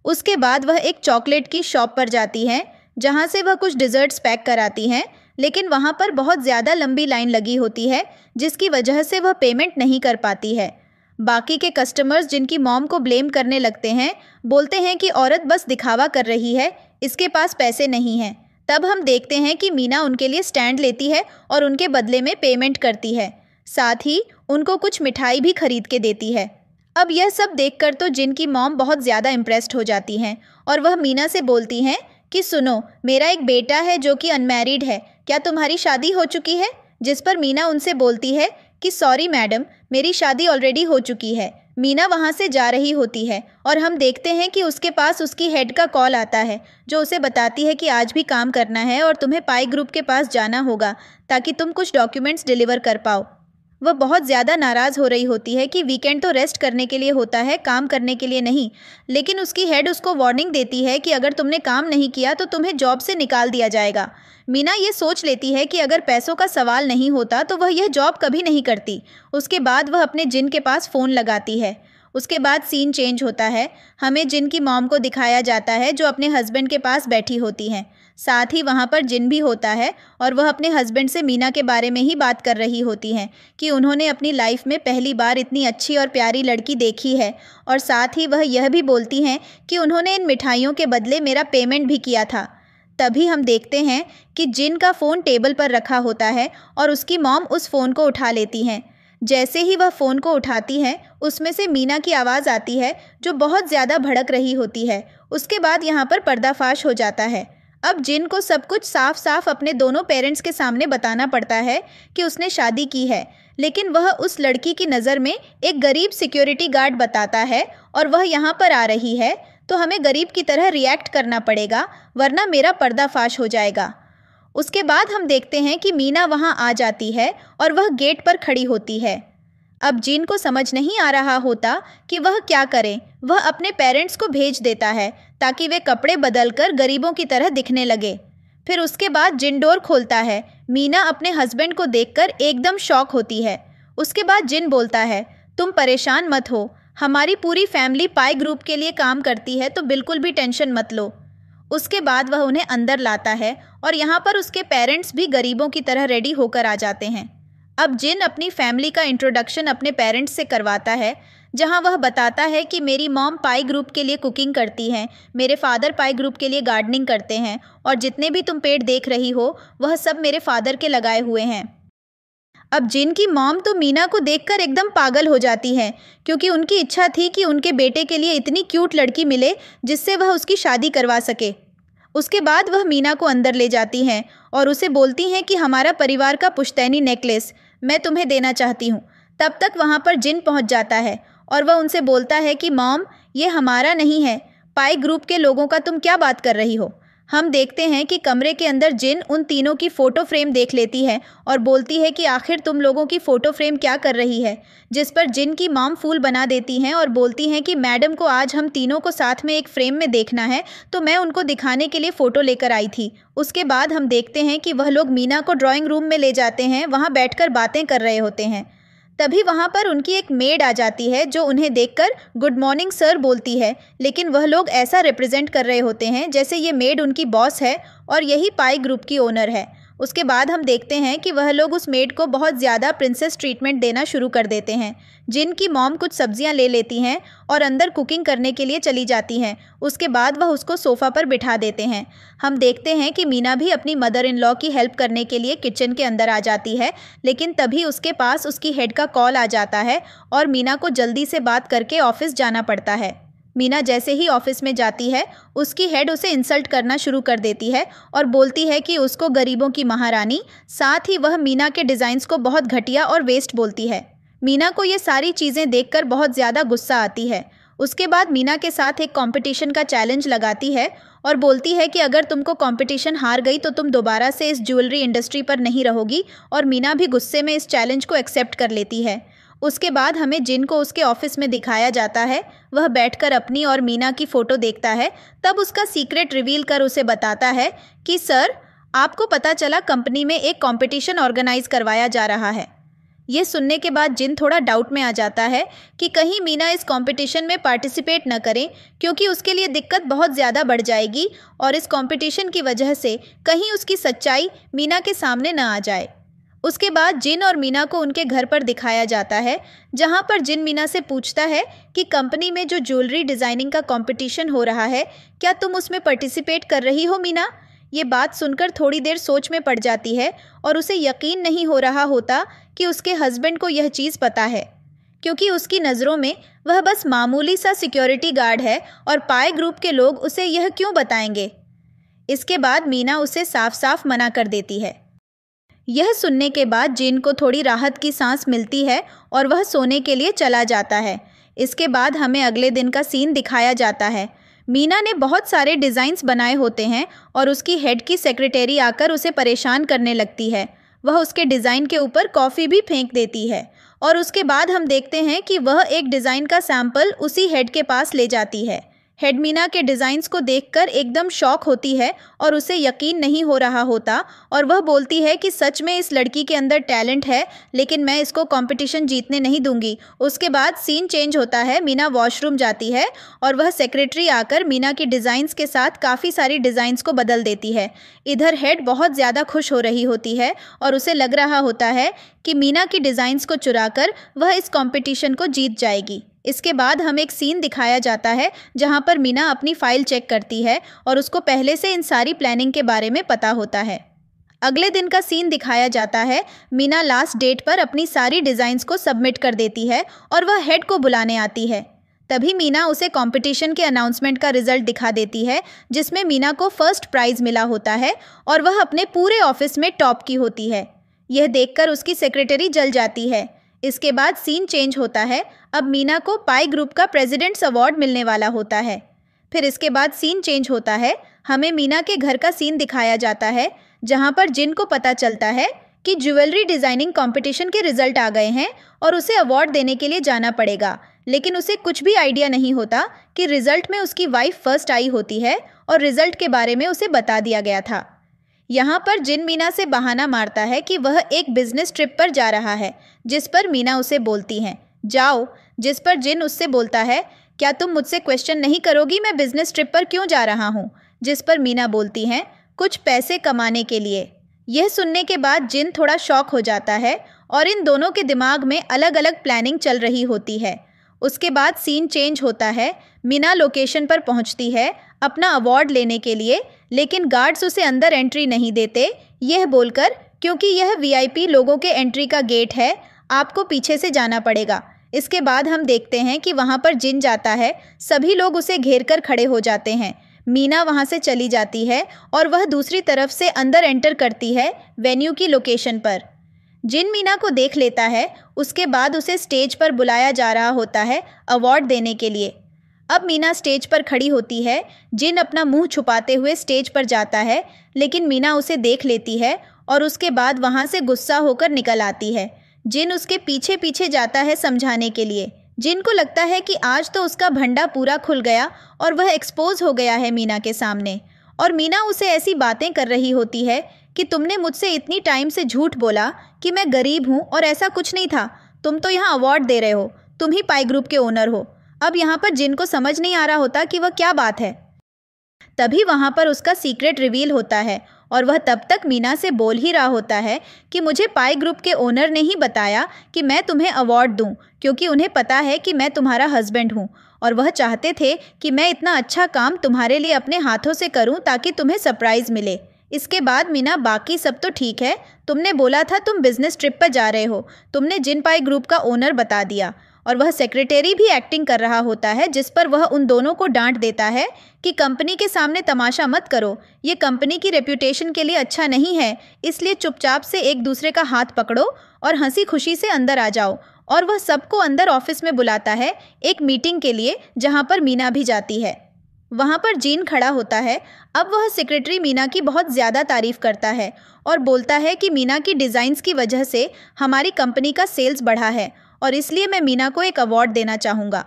उसके बाद वह एक चॉकलेट की शॉप पर जाती हैं, जहाँ से वह कुछ डिज़र्ट्स पैक कराती हैं, लेकिन वहाँ पर बहुत ज़्यादा लंबी लाइन लगी होती है, जिसकी वजह से वह पेमेंट नहीं कर पाती है। बाकी के कस्टमर्स जिनकी मॉम को ब्लेम करने लगते हैं, बोलते हैं कि औरत बस दिखावा कर रही है, इसके पास पैसे नहीं हैं। तब हम देखते हैं कि मीना उनके लिए स्टैंड लेती है और उनके बदले में पेमेंट करती है, साथ ही उनको कुछ मिठाई भी खरीद के देती है। अब यह सब देखकर तो जिन की मॉम बहुत ज़्यादा इम्प्रेस्ड हो जाती हैं और वह मीना से बोलती हैं कि सुनो, मेरा एक बेटा है जो कि अनमैरिड है, क्या तुम्हारी शादी हो चुकी है? जिस पर मीना उनसे बोलती है कि सॉरी मैडम, मेरी शादी ऑलरेडी हो चुकी है। मीना वहाँ से जा रही होती है और हम देखते हैं कि उसके पास उसकी हेड का कॉल आता है, जो उसे बताती है कि आज भी काम करना है और तुम्हें पाई ग्रुप के पास जाना होगा ताकि तुम कुछ डॉक्यूमेंट्स डिलीवर कर पाओ। वह बहुत ज़्यादा नाराज़ हो रही होती है कि वीकेंड तो रेस्ट करने के लिए होता है, काम करने के लिए नहीं। लेकिन उसकी हेड उसको वार्निंग देती है कि अगर तुमने काम नहीं किया तो तुम्हें जॉब से निकाल दिया जाएगा। मीना ये सोच लेती है कि अगर पैसों का सवाल नहीं होता तो वह यह जॉब कभी नहीं करती। उसके बाद वह अपने जिन के पास फ़ोन लगाती है। उसके बाद सीन चेंज होता है। हमें जिन की मॉम को दिखाया जाता है, जो अपने हस्बैंड के पास बैठी होती हैं। साथ ही वहाँ पर जिन भी होता है और वह अपने हस्बैंड से मीना के बारे में ही बात कर रही होती हैं कि उन्होंने अपनी लाइफ में पहली बार इतनी अच्छी और प्यारी लड़की देखी है, और साथ ही वह यह भी बोलती हैं कि उन्होंने इन मिठाइयों के बदले मेरा पेमेंट भी किया था। तभी हम देखते हैं कि जिन का फ़ोन टेबल पर रखा होता है और उसकी मॉम उस फ़ोन को उठा लेती हैं। जैसे ही वह फ़ोन को उठाती हैं, उसमें से मीना की आवाज़ आती है, जो बहुत ज़्यादा भड़क रही होती है। उसके बाद यहाँ पर पर्दाफाश हो जाता है। अब जिन को सब कुछ साफ साफ अपने दोनों पेरेंट्स के सामने बताना पड़ता है कि उसने शादी की है, लेकिन वह उस लड़की की नज़र में एक गरीब सिक्योरिटी गार्ड बताता है और वह यहाँ पर आ रही है, तो हमें गरीब की तरह रिएक्ट करना पड़ेगा, वरना मेरा पर्दाफाश हो जाएगा। उसके बाद हम देखते हैं कि मीना वहाँ आ जाती है और वह गेट पर खड़ी होती है। अब जिन को समझ नहीं आ रहा होता कि वह क्या करे। वह अपने पेरेंट्स को भेज देता है ताकि वे कपड़े बदलकर गरीबों की तरह दिखने लगे। फिर उसके बाद जिन डोर खोलता है। मीना अपने हस्बैंड को देखकर एकदम शॉक होती है। उसके बाद जिन बोलता है, तुम परेशान मत हो, हमारी पूरी फैमिली पाई ग्रुप के लिए काम करती है, तो बिल्कुल भी टेंशन मत लो। उसके बाद वह उन्हें अंदर लाता है और यहाँ पर उसके पेरेंट्स भी गरीबों की तरह रेडी होकर आ जाते हैं। अब जिन अपनी फैमिली का इंट्रोडक्शन अपने पेरेंट्स से करवाता है, जहाँ वह बताता है कि मेरी मॉम पाई ग्रुप के लिए कुकिंग करती हैं, मेरे फादर पाई ग्रुप के लिए गार्डनिंग करते हैं, और जितने भी तुम पेड़ देख रही हो वह सब मेरे फादर के लगाए हुए हैं। अब जिन की मॉम तो मीना को देखकर एकदम पागल हो जाती है, क्योंकि उनकी इच्छा थी कि उनके बेटे के लिए इतनी क्यूट लड़की मिले जिससे वह उसकी शादी करवा सके। उसके बाद वह मीना को अंदर ले जाती हैं और उसे बोलती हैं कि हमारा परिवार का पुश्तैनी नेकलेस मैं तुम्हें देना चाहती हूँ। तब तक वहाँ पर जिन पहुँच जाता है और वह उनसे बोलता है कि मॉम, ये हमारा नहीं है, पाई ग्रुप के लोगों का तुम क्या बात कर रही हो। हम देखते हैं कि कमरे के अंदर जिन उन तीनों की फ़ोटो फ्रेम देख लेती है और बोलती है कि आखिर तुम लोगों की फ़ोटो फ्रेम क्या कर रही है, जिस पर जिन की मॉम फूल बना देती हैं और बोलती हैं कि मैडम को आज हम तीनों को साथ में एक फ्रेम में देखना है, तो मैं उनको दिखाने के लिए फ़ोटो लेकर आई थी। उसके बाद हम देखते हैं कि वह लोग मीना को ड्राइंग रूम में ले जाते हैं, वहाँ बैठकर बातें कर रहे होते हैं। तभी वहाँ पर उनकी एक मेड आ जाती है, जो उन्हें देखकर गुड मॉर्निंग सर बोलती है, लेकिन वह लोग ऐसा रिप्रेजेंट कर रहे होते हैं जैसे ये मेड उनकी बॉस है और यही पाई ग्रुप की ओनर है। उसके बाद हम देखते हैं कि वह लोग उस मेड को बहुत ज़्यादा प्रिंसेस ट्रीटमेंट देना शुरू कर देते हैं। जिनकी मॉम कुछ सब्जियां ले लेती हैं और अंदर कुकिंग करने के लिए चली जाती हैं। उसके बाद वह उसको सोफ़ा पर बिठा देते हैं। हम देखते हैं कि मीना भी अपनी मदर इन लॉ की हेल्प करने के लिए किचन के अंदर आ जाती है, लेकिन तभी उसके पास उसकी हेड का कॉल आ जाता है और मीना को जल्दी से बात करके ऑफिस जाना पड़ता है। मीना जैसे ही ऑफिस में जाती है, उसकी हेड उसे इंसल्ट करना शुरू कर देती है और बोलती है कि उसको गरीबों की महारानी, साथ ही वह मीना के डिज़ाइंस को बहुत घटिया और वेस्ट बोलती है। मीना को ये सारी चीज़ें देखकर बहुत ज़्यादा गुस्सा आती है। उसके बाद मीना के साथ एक कंपटीशन का चैलेंज लगाती है और बोलती है कि अगर तुमको कंपटीशन हार गई तो तुम दोबारा से इस ज्वेलरी इंडस्ट्री पर नहीं रहोगी, और मीना भी गुस्से में इस चैलेंज को एक्सेप्ट कर लेती है। उसके बाद हमें जिन को उसके ऑफिस में दिखाया जाता है। वह बैठकर अपनी और मीना की फ़ोटो देखता है। तब उसका सीक्रेट रिवील कर उसे बताता है कि सर, आपको पता चला कंपनी में एक कंपटीशन ऑर्गेनाइज करवाया जा रहा है। यह सुनने के बाद जिन थोड़ा डाउट में आ जाता है कि कहीं मीना इस कंपटीशन में पार्टिसिपेट न करें, क्योंकि उसके लिए दिक्कत बहुत ज़्यादा बढ़ जाएगी और इस कंपटीशन की वजह से कहीं उसकी सच्चाई मीना के सामने न आ जाए। उसके बाद जिन और मीना को उनके घर पर दिखाया जाता है, जहां पर जिन मीना से पूछता है कि कंपनी में जो ज्वेलरी डिज़ाइनिंग का कंपटीशन हो रहा है, क्या तुम उसमें पार्टिसिपेट कर रही हो मीना? ये बात सुनकर थोड़ी देर सोच में पड़ जाती है और उसे यकीन नहीं हो रहा होता कि उसके हस्बैंड को यह चीज़ पता है, क्योंकि उसकी नज़रों में वह बस मामूली सा सिक्योरिटी गार्ड है और पाई ग्रुप के लोग उसे यह क्यों बताएंगे। इसके बाद मीना उसे साफ साफ मना कर देती है। यह सुनने के बाद जिन को थोड़ी राहत की सांस मिलती है और वह सोने के लिए चला जाता है। इसके बाद हमें अगले दिन का सीन दिखाया जाता है। मीना ने बहुत सारे डिज़ाइंस बनाए होते हैं और उसकी हेड की सेक्रेटरी आकर उसे परेशान करने लगती है। वह उसके डिज़ाइन के ऊपर कॉफ़ी भी फेंक देती है और उसके बाद हम देखते हैं कि वह एक डिज़ाइन का सैंपल उसी हेड के पास ले जाती है। हेड मीना के डिज़ाइंस को देखकर एकदम शॉक होती है और उसे यकीन नहीं हो रहा होता और वह बोलती है कि सच में इस लड़की के अंदर टैलेंट है, लेकिन मैं इसको कंपटीशन जीतने नहीं दूंगी। उसके बाद सीन चेंज होता है, मीना वॉशरूम जाती है और वह सेक्रेटरी आकर मीना की डिज़ाइंस के साथ काफ़ी सारी डिज़ाइंस को बदल देती है। इधर हेड बहुत ज़्यादा खुश हो रही होती है और उसे लग रहा होता है कि मीना की डिज़ाइंस को चुराकर वह इस कंपटीशन को जीत जाएगी। इसके बाद हमें एक सीन दिखाया जाता है जहां पर मीना अपनी फ़ाइल चेक करती है और उसको पहले से इन सारी प्लानिंग के बारे में पता होता है। अगले दिन का सीन दिखाया जाता है। मीना लास्ट डेट पर अपनी सारी डिज़ाइंस को सबमिट कर देती है और वह हेड को बुलाने आती है। तभी मीना उसे कंपटीशन के अनाउंसमेंट का रिजल्ट दिखा देती है, जिसमें मीना को फर्स्ट प्राइज़ मिला होता है और वह अपने पूरे ऑफिस में टॉप की होती है। यह देखकर उसकी सेक्रेटरी जल जाती है। इसके बाद सीन चेंज होता है। अब मीना को पाई ग्रुप का प्रेसिडेंट्स अवार्ड मिलने वाला होता है। फिर इसके बाद सीन चेंज होता है। हमें मीना के घर का सीन दिखाया जाता है, जहां पर जिन को पता चलता है कि ज्वेलरी डिज़ाइनिंग कंपटीशन के रिजल्ट आ गए हैं और उसे अवार्ड देने के लिए जाना पड़ेगा, लेकिन उसे कुछ भी आइडिया नहीं होता कि रिजल्ट में उसकी वाइफ फर्स्ट आई होती है और रिजल्ट के बारे में उसे बता दिया गया था। यहाँ पर जिन मीना से बहाना मारता है कि वह एक बिजनेस ट्रिप पर जा रहा है, जिस पर मीना उसे बोलती हैं जाओ, जिस पर जिन उससे बोलता है क्या तुम मुझसे क्वेश्चन नहीं करोगी मैं बिजनेस ट्रिप पर क्यों जा रहा हूँ, जिस पर मीना बोलती हैं कुछ पैसे कमाने के लिए। यह सुनने के बाद जिन थोड़ा शॉक हो जाता है और इन दोनों के दिमाग में अलग अलग प्लानिंग चल रही होती है। उसके बाद सीन चेंज होता है। मीना लोकेशन पर पहुंचती है अपना अवार्ड लेने के लिए, लेकिन गार्ड्स उसे अंदर एंट्री नहीं देते, यह बोलकर क्योंकि यह वीआईपी लोगों के एंट्री का गेट है, आपको पीछे से जाना पड़ेगा। इसके बाद हम देखते हैं कि वहाँ पर जिन जाता है। सभी लोग उसे घेर कर खड़े हो जाते हैं। मीना वहाँ से चली जाती है और वह दूसरी तरफ से अंदर एंटर करती है वेन्यू की लोकेशन पर। जिन मीना को देख लेता है। उसके बाद उसे स्टेज पर बुलाया जा रहा होता है अवार्ड देने के लिए। अब मीना स्टेज पर खड़ी होती है। जिन अपना मुंह छुपाते हुए स्टेज पर जाता है, लेकिन मीना उसे देख लेती है और उसके बाद वहाँ से गुस्सा होकर निकल आती है। जिन उसके पीछे पीछे जाता है समझाने के लिए। जिन को लगता है कि आज तो उसका भंडा पूरा खुल गया और वह एक्सपोज हो गया है मीना के सामने, और मीना उसे ऐसी बातें कर रही होती है कि तुमने मुझसे इतनी टाइम से झूठ बोला कि मैं गरीब हूँ और ऐसा कुछ नहीं था, तुम तो यहाँ अवार्ड दे रहे हो, तुम ही पाई ग्रुप के ओनर हो। अब यहाँ पर जिन को समझ नहीं आ रहा होता कि वह क्या बात है। तभी वहाँ पर उसका सीक्रेट रिवील होता है और वह तब तक मीना से बोल ही रहा होता है कि मुझे पाई ग्रुप के ओनर ने ही बताया कि मैं तुम्हें अवार्ड दूं, क्योंकि उन्हें पता है कि मैं तुम्हारा हस्बैंड हूँ और वह चाहते थे कि मैं इतना अच्छा काम तुम्हारे लिए अपने हाथों से करूँ ताकि तुम्हें सरप्राइज़ मिले। इसके बाद मीना बाकी सब तो ठीक है, तुमने बोला था तुम बिजनेस ट्रिप पर जा रहे हो, तुमने जिन पाई ग्रुप का ओनर बता दिया। और वह सेक्रेटरी भी एक्टिंग कर रहा होता है, जिस पर वह उन दोनों को डांट देता है कि कंपनी के सामने तमाशा मत करो, ये कंपनी की रेप्यूटेशन के लिए अच्छा नहीं है, इसलिए चुपचाप से एक दूसरे का हाथ पकड़ो और हंसी खुशी से अंदर आ जाओ। और वह सबको अंदर ऑफिस में बुलाता है एक मीटिंग के लिए, जहाँ पर मीना भी जाती है। वहाँ पर जीन खड़ा होता है। अब वह सेक्रेटरी मीना की बहुत ज़्यादा तारीफ करता है और बोलता है कि मीना की डिज़ाइंस की वजह से हमारी कंपनी का सेल्स बढ़ा है और इसलिए मैं मीना को एक अवार्ड देना चाहूँगा।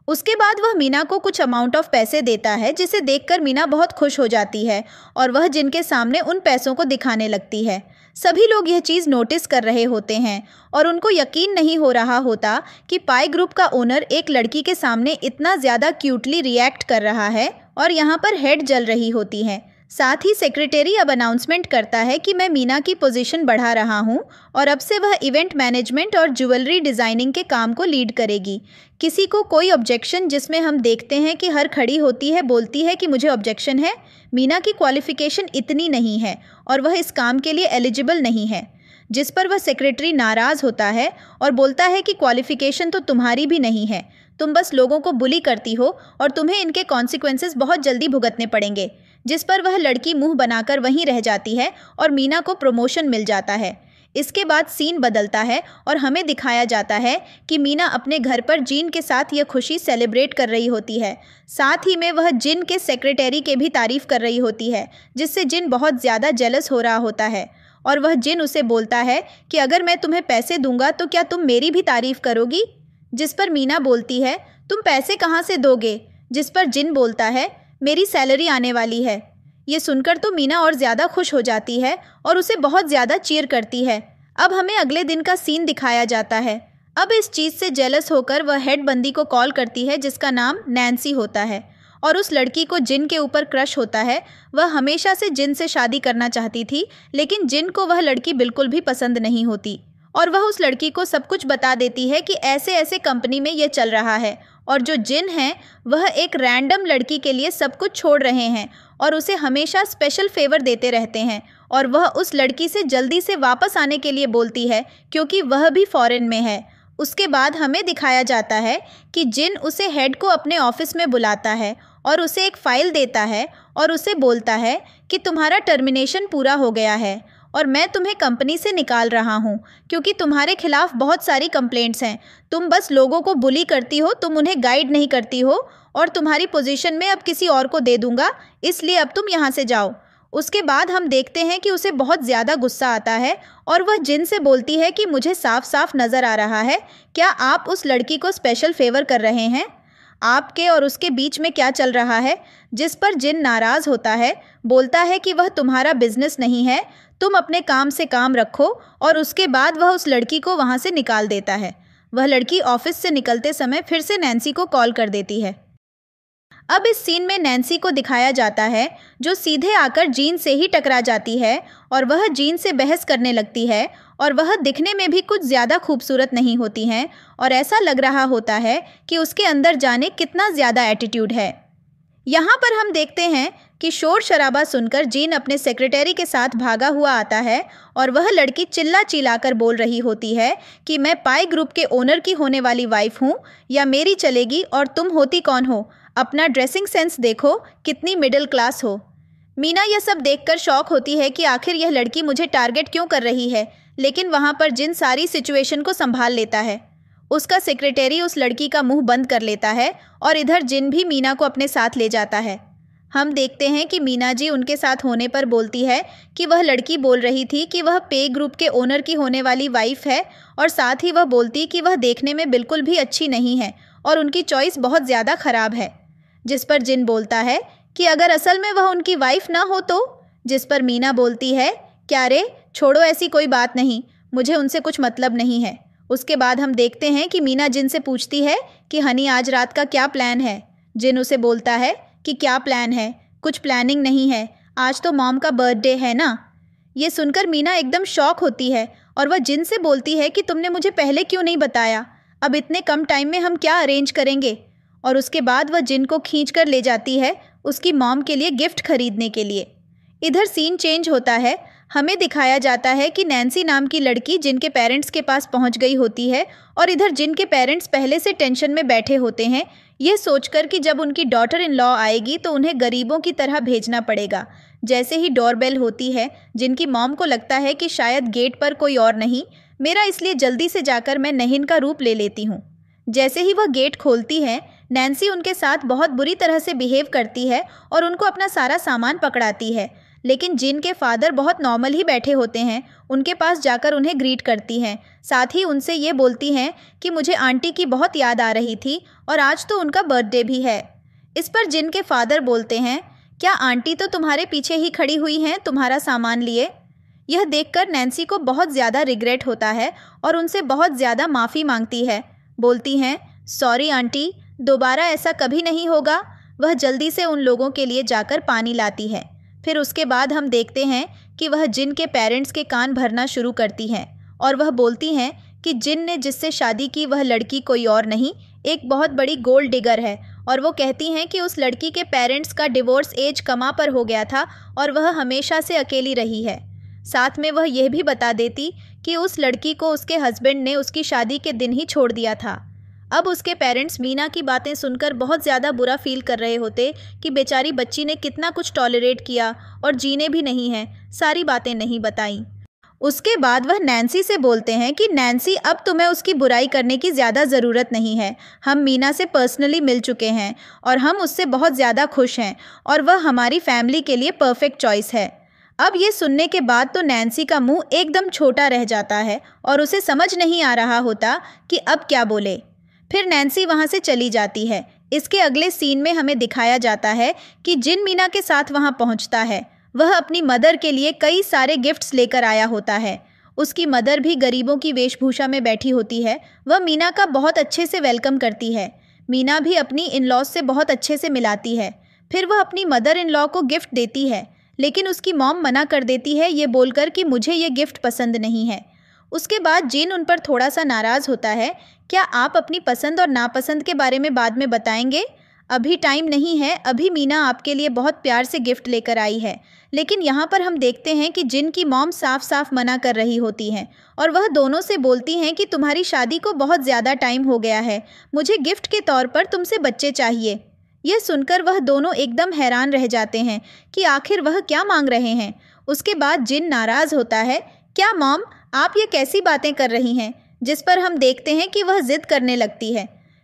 उसके बाद वह मीना को कुछ अमाउंट ऑफ पैसे देता है, जिसे देखकर मीना बहुत खुश हो जाती है और वह जिन के सामने उन पैसों को दिखाने लगती है। सभी लोग यह चीज़ नोटिस कर रहे होते हैं और उनको यकीन नहीं हो रहा होता कि पाई ग्रुप का ओनर एक लड़की के सामने इतना ज़्यादा क्यूटली रिएक्ट कर रहा है और यहाँ पर हेड जल रही होती है। साथ ही सेक्रेटरी अब अनाउंसमेंट करता है कि मैं मीना की पोजीशन बढ़ा रहा हूँ और अब से वह इवेंट मैनेजमेंट और ज्वेलरी डिज़ाइनिंग के काम को लीड करेगी। किसी को कोई ऑब्जेक्शन, जिसमें हम देखते हैं कि हर खड़ी होती है, बोलती है कि मुझे ऑब्जेक्शन है, मीना की क्वालिफ़िकेशन इतनी नहीं है और वह इस काम के लिए एलिजिबल नहीं है। जिस पर वह सेक्रेटरी नाराज़ होता है और बोलता है कि क्वालिफ़िकेशन तो तुम्हारी भी नहीं है, तुम बस लोगों को बुली करती हो और तुम्हें इनके कॉन्सिक्वेंसेस बहुत जल्दी भुगतने पड़ेंगे। जिस पर वह लड़की मुंह बनाकर वहीं रह जाती है और मीना को प्रमोशन मिल जाता है। इसके बाद सीन बदलता है और हमें दिखाया जाता है कि मीना अपने घर पर जिन के साथ यह खुशी सेलिब्रेट कर रही होती है। साथ ही में वह जिन के सेक्रेटरी के भी तारीफ़ कर रही होती है, जिससे जिन बहुत ज़्यादा जेलस हो रहा होता है और वह जिन उसे बोलता है कि अगर मैं तुम्हें पैसे दूंगा तो क्या तुम मेरी भी तारीफ़ करोगी। जिस पर मीना बोलती है, तुम पैसे कहाँ से दोगे। जिस पर जिन बोलता है, मेरी सैलरी आने वाली है। ये सुनकर तो मीना और ज़्यादा खुश हो जाती है और उसे बहुत ज़्यादा चीयर करती है। अब हमें अगले दिन का सीन दिखाया जाता है। अब इस चीज़ से जेलस होकर वह हेड बंदी को कॉल करती है, जिसका नाम नैन्सी होता है और उस लड़की को जिन के ऊपर क्रश होता है। वह हमेशा से जिन से शादी करना चाहती थी, लेकिन जिन को वह लड़की बिल्कुल भी पसंद नहीं होती और वह उस लड़की को सब कुछ बता देती है कि ऐसे ऐसे कंपनी में ये चल रहा है और जो जिन है वह एक रैंडम लड़की के लिए सब कुछ छोड़ रहे हैं और उसे हमेशा स्पेशल फेवर देते रहते हैं और वह उस लड़की से जल्दी से वापस आने के लिए बोलती है, क्योंकि वह भी फॉरेन में है। उसके बाद हमें दिखाया जाता है कि जिन उसे हेड को अपने ऑफिस में बुलाता है और उसे एक फ़ाइल देता है और उसे बोलता है कि तुम्हारा टर्मिनेशन पूरा हो गया है और मैं तुम्हें कंपनी से निकाल रहा हूँ, क्योंकि तुम्हारे खिलाफ बहुत सारी कंप्लेंट्स हैं। तुम बस लोगों को बुली करती हो, तुम उन्हें गाइड नहीं करती हो और तुम्हारी पोजीशन में अब किसी और को दे दूंगा, इसलिए अब तुम यहाँ से जाओ। उसके बाद हम देखते हैं कि उसे बहुत ज़्यादा गुस्सा आता है और वह जिन से बोलती है कि मुझे साफ साफ नज़र आ रहा है, क्या आप उस लड़की को स्पेशल फेवर कर रहे हैं? आपके और उसके बीच में क्या चल रहा है? जिस पर जिन नाराज़ होता है, बोलता है कि वह तुम्हारा बिजनेस नहीं है, तुम अपने काम से काम रखो और उसके बाद वह उस लड़की को वहाँ से निकाल देता है। वह लड़की ऑफिस से निकलते समय फिर से नैन्सी को कॉल कर देती है। अब इस सीन में नैन्सी को दिखाया जाता है, जो सीधे आकर जीन से ही टकरा जाती है और वह जीन से बहस करने लगती है और वह दिखने में भी कुछ ज़्यादा खूबसूरत नहीं होती हैं और ऐसा लग रहा होता है कि उसके अंदर जाने कितना ज़्यादा एटीट्यूड है। यहाँ पर हम देखते हैं कि शोर शराबा सुनकर जीन अपने सेक्रेटरी के साथ भागा हुआ आता है और वह लड़की चिल्ला चिल्लाकर बोल रही होती है कि मैं पाई ग्रुप के ओनर की होने वाली वाइफ हूँ या मेरी चलेगी और तुम होती कौन हो, अपना ड्रेसिंग सेंस देखो, कितनी मिडिल क्लास हो। मीना यह सब देखकर शॉक होती है कि आखिर यह लड़की मुझे टारगेट क्यों कर रही है, लेकिन वहाँ पर जिन सारी सिचुएशन को संभाल लेता है। उसका सेक्रेटरी उस लड़की का मुंह बंद कर लेता है और इधर जिन भी मीना को अपने साथ ले जाता है। हम देखते हैं कि मीना जी उनके साथ होने पर बोलती है कि वह लड़की बोल रही थी कि वह पे ग्रुप के ओनर की होने वाली वाइफ है और साथ ही वह बोलती कि वह देखने में बिल्कुल भी अच्छी नहीं है और उनकी चॉइस बहुत ज़्यादा ख़राब है। जिस पर जिन बोलता है कि अगर असल में वह उनकी वाइफ ना हो तो। जिस पर मीना बोलती है, क्या रे, छोड़ो, ऐसी कोई बात नहीं, मुझे उनसे कुछ मतलब नहीं है। उसके बाद हम देखते हैं कि मीना जिन से पूछती है कि हनी आज रात का क्या प्लान है। जिन उसे बोलता है कि क्या प्लान है, कुछ प्लानिंग नहीं है, आज तो मॉम का बर्थडे है ना। ये सुनकर मीना एकदम शॉक होती है और वह जिन से बोलती है कि तुमने मुझे पहले क्यों नहीं बताया, अब इतने कम टाइम में हम क्या अरेंज करेंगे। और उसके बाद वह जिन को खींच कर ले जाती है उसकी मॉम के लिए गिफ्ट खरीदने के लिए। इधर सीन चेंज होता है। हमें दिखाया जाता है कि नैन्सी नाम की लड़की जिनके पेरेंट्स के पास पहुंच गई होती है और इधर जिनके पेरेंट्स पहले से टेंशन में बैठे होते हैं, यह सोचकर कि जब उनकी डॉटर इन लॉ आएगी तो उन्हें गरीबों की तरह भेजना पड़ेगा। जैसे ही डोरबेल होती है, जिनकी मॉम को लगता है कि शायद गेट पर कोई और नहीं मेरा, इसलिए जल्दी से जाकर मैं नहिन का रूप ले लेती हूँ। जैसे ही वह गेट खोलती है, नैन्सी उनके साथ बहुत बुरी तरह से बिहेव करती है और उनको अपना सारा सामान पकड़ाती है। लेकिन जिन के फादर बहुत नॉर्मल ही बैठे होते हैं, उनके पास जाकर उन्हें ग्रीट करती हैं। साथ ही उनसे ये बोलती हैं कि मुझे आंटी की बहुत याद आ रही थी और आज तो उनका बर्थडे भी है। इस पर जिन के फादर बोलते हैं, क्या आंटी तो तुम्हारे पीछे ही खड़ी हुई हैं तुम्हारा सामान लिए? यह देखकर नैन्सी को बहुत ज़्यादा रिग्रेट होता है और उनसे बहुत ज़्यादा माफ़ी मांगती है। बोलती हैं, सॉरी आंटी, दोबारा ऐसा कभी नहीं होगा। वह जल्दी से उन लोगों के लिए जाकर पानी लाती है। फिर उसके बाद हम देखते हैं कि वह जिन के पेरेंट्स के कान भरना शुरू करती हैं और वह बोलती हैं कि जिन ने जिससे शादी की वह लड़की कोई और नहीं, एक बहुत बड़ी गोल्ड डिगर है। और वो कहती हैं कि उस लड़की के पेरेंट्स का डिवोर्स एज कमा पर हो गया था और वह हमेशा से अकेली रही है। साथ में वह यह भी बता देती कि उस लड़की को उसके हस्बैंड ने उसकी शादी के दिन ही छोड़ दिया था। अब उसके पेरेंट्स मीना की बातें सुनकर बहुत ज़्यादा बुरा फील कर रहे होते कि बेचारी बच्ची ने कितना कुछ टॉलरेट किया और जीने भी नहीं है, सारी बातें नहीं बताई। उसके बाद वह नैन्सी से बोलते हैं कि नैन्सी, अब तुम्हें उसकी बुराई करने की ज़्यादा ज़रूरत नहीं है। हम मीना से पर्सनली मिल चुके हैं और हम उससे बहुत ज़्यादा खुश हैं और वह हमारी फैमिली के लिए परफेक्ट चॉइस है। अब ये सुनने के बाद तो नैन्सी का मुंह एकदम छोटा रह जाता है और उसे समझ नहीं आ रहा होता कि अब क्या बोले। फिर नैन्सी वहाँ से चली जाती है। इसके अगले सीन में हमें दिखाया जाता है कि जिन मीना के साथ वहाँ पहुँचता है, वह अपनी मदर के लिए कई सारे गिफ्ट्स लेकर आया होता है। उसकी मदर भी गरीबों की वेशभूषा में बैठी होती है। वह मीना का बहुत अच्छे से वेलकम करती है। मीना भी अपनी इन लॉज से बहुत अच्छे से मिलाती है। फिर वह अपनी मदर इन लॉ को गिफ्ट देती है, लेकिन उसकी मॉम मना कर देती है ये बोलकर कि मुझे ये गिफ्ट पसंद नहीं है। उसके बाद जिन उन पर थोड़ा सा नाराज़ होता है। क्या आप अपनी पसंद और नापसंद के बारे में बाद में बताएंगे? अभी टाइम नहीं है, अभी मीना आपके लिए बहुत प्यार से गिफ्ट लेकर आई है। लेकिन यहाँ पर हम देखते हैं कि जिन की मॉम साफ साफ मना कर रही होती हैं और वह दोनों से बोलती हैं कि तुम्हारी शादी को बहुत ज़्यादा टाइम हो गया है, मुझे गिफ्ट के तौर पर तुमसे बच्चे चाहिए। यह सुनकर वह दोनों एकदम हैरान रह जाते हैं कि आखिर वह क्या मांग रहे हैं। उसके बाद जिन नाराज़ होता है, क्या मॉम, आप ये कैसी बातें कर रही हैं? जिस पर हम देखते हैं कि वह ज़िद करने लगती है।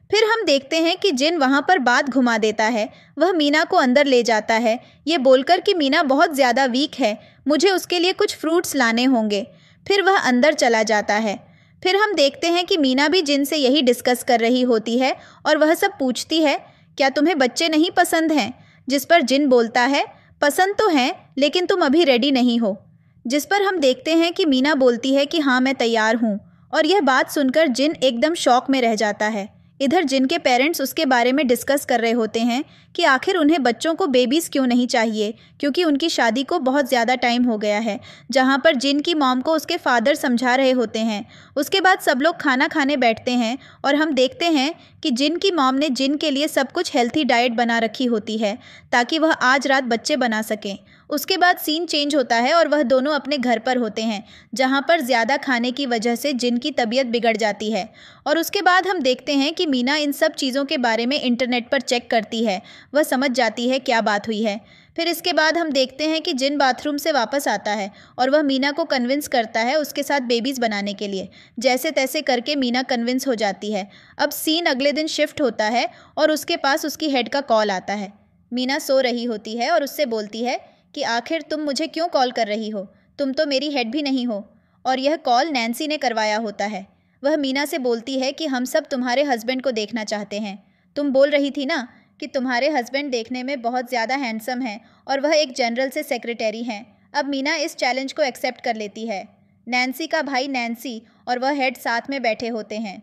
फिर हम देखते हैं कि जिन वहाँ पर बात घुमा देता है। वह मीना को अंदर ले जाता है, ये बोलकर कि मीना बहुत ज़्यादा वीक है, मुझे उसके लिए कुछ फ्रूट्स लाने होंगे। फिर वह अंदर चला जाता है। फिर हम देखते हैं कि मीना भी जिन से यही डिस्कस कर रही होती है और वह सब पूछती है, क्या तुम्हें बच्चे नहीं पसंद हैं? जिस पर जिन बोलता है, पसंद तो हैं, लेकिन तुम अभी रेडी नहीं हो। जिस पर हम देखते हैं कि मीना बोलती है कि हाँ, मैं तैयार हूँ। और यह बात सुनकर जिन एकदम शॉक में रह जाता है। इधर जिन के पेरेंट्स उसके बारे में डिस्कस कर रहे होते हैं कि आखिर उन्हें बच्चों को बेबीज़ क्यों नहीं चाहिए, क्योंकि उनकी शादी को बहुत ज़्यादा टाइम हो गया है। जहाँ पर जिन की मॉम को उसके फादर समझा रहे होते हैं। उसके बाद सब लोग खाना खाने बैठते हैं और हम देखते हैं कि जिन की मॉम ने जिन के लिए सब कुछ हेल्थी डाइट बना रखी होती है ताकि वह आज रात बच्चे बना सकें। उसके बाद सीन चेंज होता है और वह दोनों अपने घर पर होते हैं, जहाँ पर ज़्यादा खाने की वजह से जिन की तबीयत बिगड़ जाती है। और उसके बाद हम देखते हैं कि मीना इन सब चीज़ों के बारे में इंटरनेट पर चेक करती है। वह समझ जाती है क्या बात हुई है। फिर इसके बाद हम देखते हैं कि जिन बाथरूम से वापस आता है और वह मीना को कन्विंस करता है उसके साथ बेबीज़ बनाने के लिए। जैसे तैसे करके मीना कन्विंस हो जाती है। अब सीन अगले दिन शिफ्ट होता है और उसके पास उसकी हेड का कॉल आता है। मीना सो रही होती है और उससे बोलती है कि आखिर तुम मुझे क्यों कॉल कर रही हो, तुम तो मेरी हेड भी नहीं हो। और यह कॉल नैन्सी ने करवाया होता है। वह मीना से बोलती है कि हम सब तुम्हारे हस्बैंड को देखना चाहते हैं। तुम बोल रही थी ना कि तुम्हारे हस्बैंड देखने में बहुत ज़्यादा हैंडसम हैं और वह एक जनरल से सेक्रेटरी हैं। अब मीना इस चैलेंज को एक्सेप्ट कर लेती है। नैन्सी का भाई नैन्सी और वह हेड साथ में बैठे होते हैं।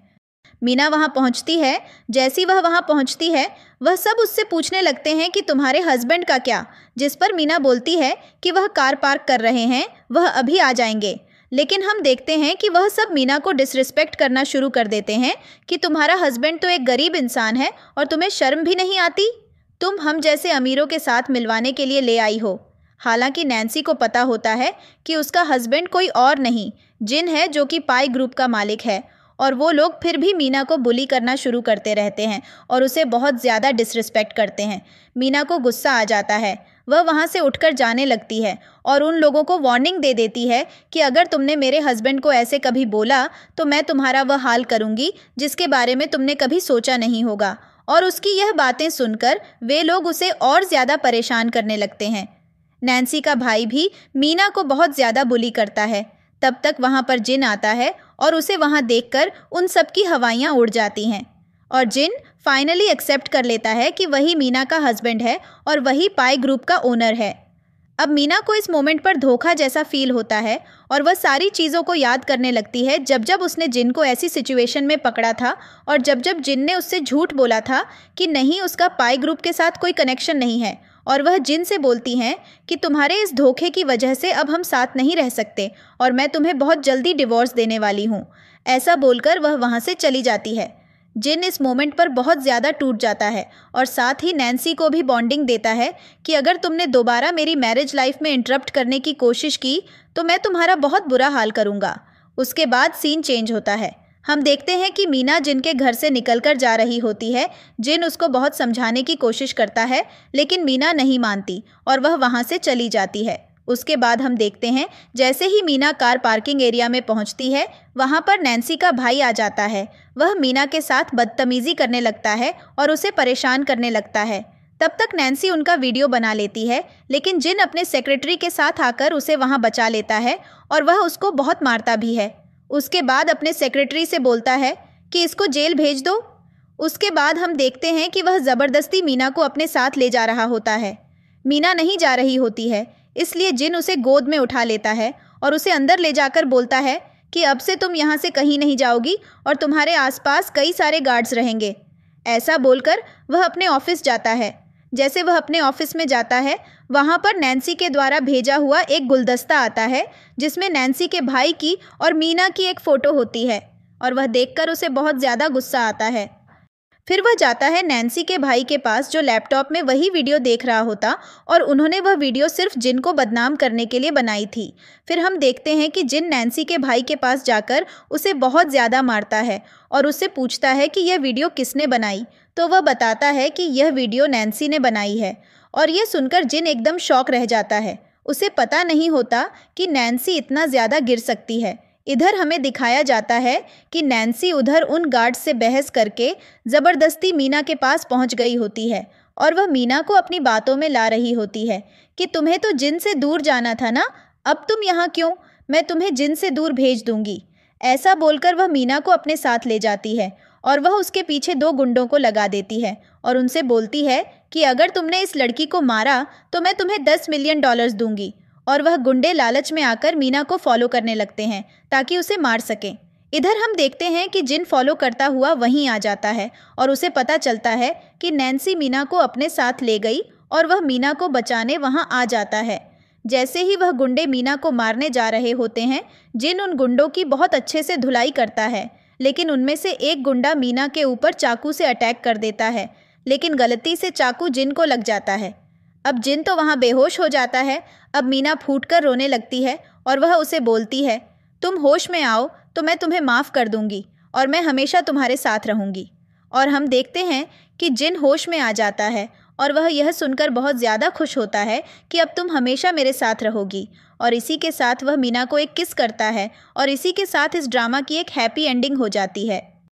मीना वहाँ पहुँचती है। जैसी वह वहाँ पहुँचती है, वह सब उससे पूछने लगते हैं कि तुम्हारे हस्बैंड का क्या, जिस पर मीना बोलती है कि वह कार पार्क कर रहे हैं, वह अभी आ जाएंगे। लेकिन हम देखते हैं कि वह सब मीना को डिसरिस्पेक्ट करना शुरू कर देते हैं कि तुम्हारा हस्बैंड तो एक गरीब इंसान है और तुम्हें शर्म भी नहीं आती, तुम हम जैसे अमीरों के साथ मिलवाने के लिए ले आई हो। हालांकि नैन्सी को पता होता है कि उसका हस्बैंड कोई और नहीं, जिन है, जो कि पाई ग्रुप का मालिक है। और वो लोग फिर भी मीना को बुली करना शुरू करते रहते हैं और उसे बहुत ज़्यादा डिसरिस्पेक्ट करते हैं। मीना को गुस्सा आ जाता है। वह वहाँ से उठकर जाने लगती है और उन लोगों को वार्निंग दे देती है कि अगर तुमने मेरे हस्बैंड को ऐसे कभी बोला तो मैं तुम्हारा वह हाल करूँगी जिसके बारे में तुमने कभी सोचा नहीं होगा। और उसकी यह बातें सुनकर वे लोग उसे और ज़्यादा परेशान करने लगते हैं। नैन्सी का भाई भी मीना को बहुत ज़्यादा बुली करता है। तब तक वहाँ पर जिन आता है और उसे वहाँ देखकर उन सब की हवाइयाँ उड़ जाती हैं और जिन फाइनली एक्सेप्ट कर लेता है कि वही मीना का हस्बैंड है और वही पाई ग्रुप का ओनर है। अब मीना को इस मोमेंट पर धोखा जैसा फील होता है और वह सारी चीज़ों को याद करने लगती है जब जब उसने जिन को ऐसी सिचुएशन में पकड़ा था और जब जब जिन ने उससे झूठ बोला था कि नहीं, उसका पाई ग्रुप के साथ कोई कनेक्शन नहीं है। और वह जिन से बोलती हैं कि तुम्हारे इस धोखे की वजह से अब हम साथ नहीं रह सकते और मैं तुम्हें बहुत जल्दी डिवोर्स देने वाली हूँ। ऐसा बोलकर वह वहाँ से चली जाती है। जिन इस मोमेंट पर बहुत ज़्यादा टूट जाता है और साथ ही नैन्सी को भी बॉन्डिंग देता है कि अगर तुमने दोबारा मेरी मैरिज लाइफ में इंटरप्ट करने की कोशिश की तो मैं तुम्हारा बहुत बुरा हाल करूँगा। उसके बाद सीन चेंज होता है। हम देखते हैं कि मीना जिन के घर से निकलकर जा रही होती है। जिन उसको बहुत समझाने की कोशिश करता है लेकिन मीना नहीं मानती और वह वहाँ से चली जाती है। उसके बाद हम देखते हैं जैसे ही मीना कार पार्किंग एरिया में पहुंचती है, वहां पर नैन्सी का भाई आ जाता है। वह मीना के साथ बदतमीजी करने लगता है और उसे परेशान करने लगता है। तब तक नैन्सी उनका वीडियो बना लेती है लेकिन जिन अपने सेक्रेटरी के साथ आकर उसे वहां बचा लेता है और वह उसको बहुत मारता भी है। उसके बाद अपने सेक्रेटरी से बोलता है कि इसको जेल भेज दो। उसके बाद हम देखते हैं कि वह ज़बरदस्ती मीना को अपने साथ ले जा रहा होता है। मीना नहीं जा रही होती है, इसलिए जिन उसे गोद में उठा लेता है और उसे अंदर ले जाकर बोलता है कि अब से तुम यहाँ से कहीं नहीं जाओगी और तुम्हारे आसपास कई सारे गार्ड्स रहेंगे। ऐसा बोलकर वह अपने ऑफिस जाता है। जैसे वह अपने ऑफिस में जाता है, वहाँ पर नैन्सी के द्वारा भेजा हुआ एक गुलदस्ता आता है जिसमें नैन्सी के भाई की और मीना की एक फ़ोटो होती है और वह देखकर उसे बहुत ज़्यादा गुस्सा आता है। फिर वह जाता है नैन्सी के भाई के पास जो लैपटॉप में वही वीडियो देख रहा होता और उन्होंने वह वीडियो सिर्फ जिन को बदनाम करने के लिए बनाई थी। फिर हम देखते हैं कि जिन नैन्सी के भाई के पास जाकर उसे बहुत ज़्यादा मारता है और उससे पूछता है कि यह वीडियो किसने बनाई, तो वह बताता है कि यह वीडियो नैन्सी ने बनाई है। और यह सुनकर जिन एकदम शॉक रह जाता है। उसे पता नहीं होता कि नैन्सी इतना ज़्यादा गिर सकती है। इधर हमें दिखाया जाता है कि नैन्सी उधर उन गार्ड से बहस करके ज़बरदस्ती मीना के पास पहुंच गई होती है और वह मीना को अपनी बातों में ला रही होती है कि तुम्हें तो जिन से दूर जाना था ना, अब तुम यहाँ क्यों, मैं तुम्हें जिन से दूर भेज दूंगी। ऐसा बोलकर वह मीना को अपने साथ ले जाती है और वह उसके पीछे 2 गुंडों को लगा देती है और उनसे बोलती है कि अगर तुमने इस लड़की को मारा तो मैं तुम्हें $10 मिलियन दूंगी। और वह गुंडे लालच में आकर मीना को फॉलो करने लगते हैं ताकि उसे मार सकें। इधर हम देखते हैं कि जिन फॉलो करता हुआ वहीं आ जाता है और उसे पता चलता है कि नैन्सी मीना को अपने साथ ले गई और वह मीना को बचाने वहां आ जाता है। जैसे ही वह गुंडे मीना को मारने जा रहे होते हैं, जिन उन गुंडों की बहुत अच्छे से धुलाई करता है, लेकिन उनमें से एक गुंडा मीना के ऊपर चाकू से अटैक कर देता है, लेकिन गलती से चाकू जिन को लग जाता है। अब जिन तो वहाँ बेहोश हो जाता है। अब मीना फूटकर रोने लगती है और वह उसे बोलती है, तुम होश में आओ तो मैं तुम्हें माफ़ कर दूंगी और मैं हमेशा तुम्हारे साथ रहूंगी। और हम देखते हैं कि जिन होश में आ जाता है और वह यह सुनकर बहुत ज़्यादा खुश होता है कि अब तुम हमेशा मेरे साथ रहोगी। और इसी के साथ वह मीना को एक किस करता है और इसी के साथ इस ड्रामा की एक हैप्पी एंडिंग हो जाती है।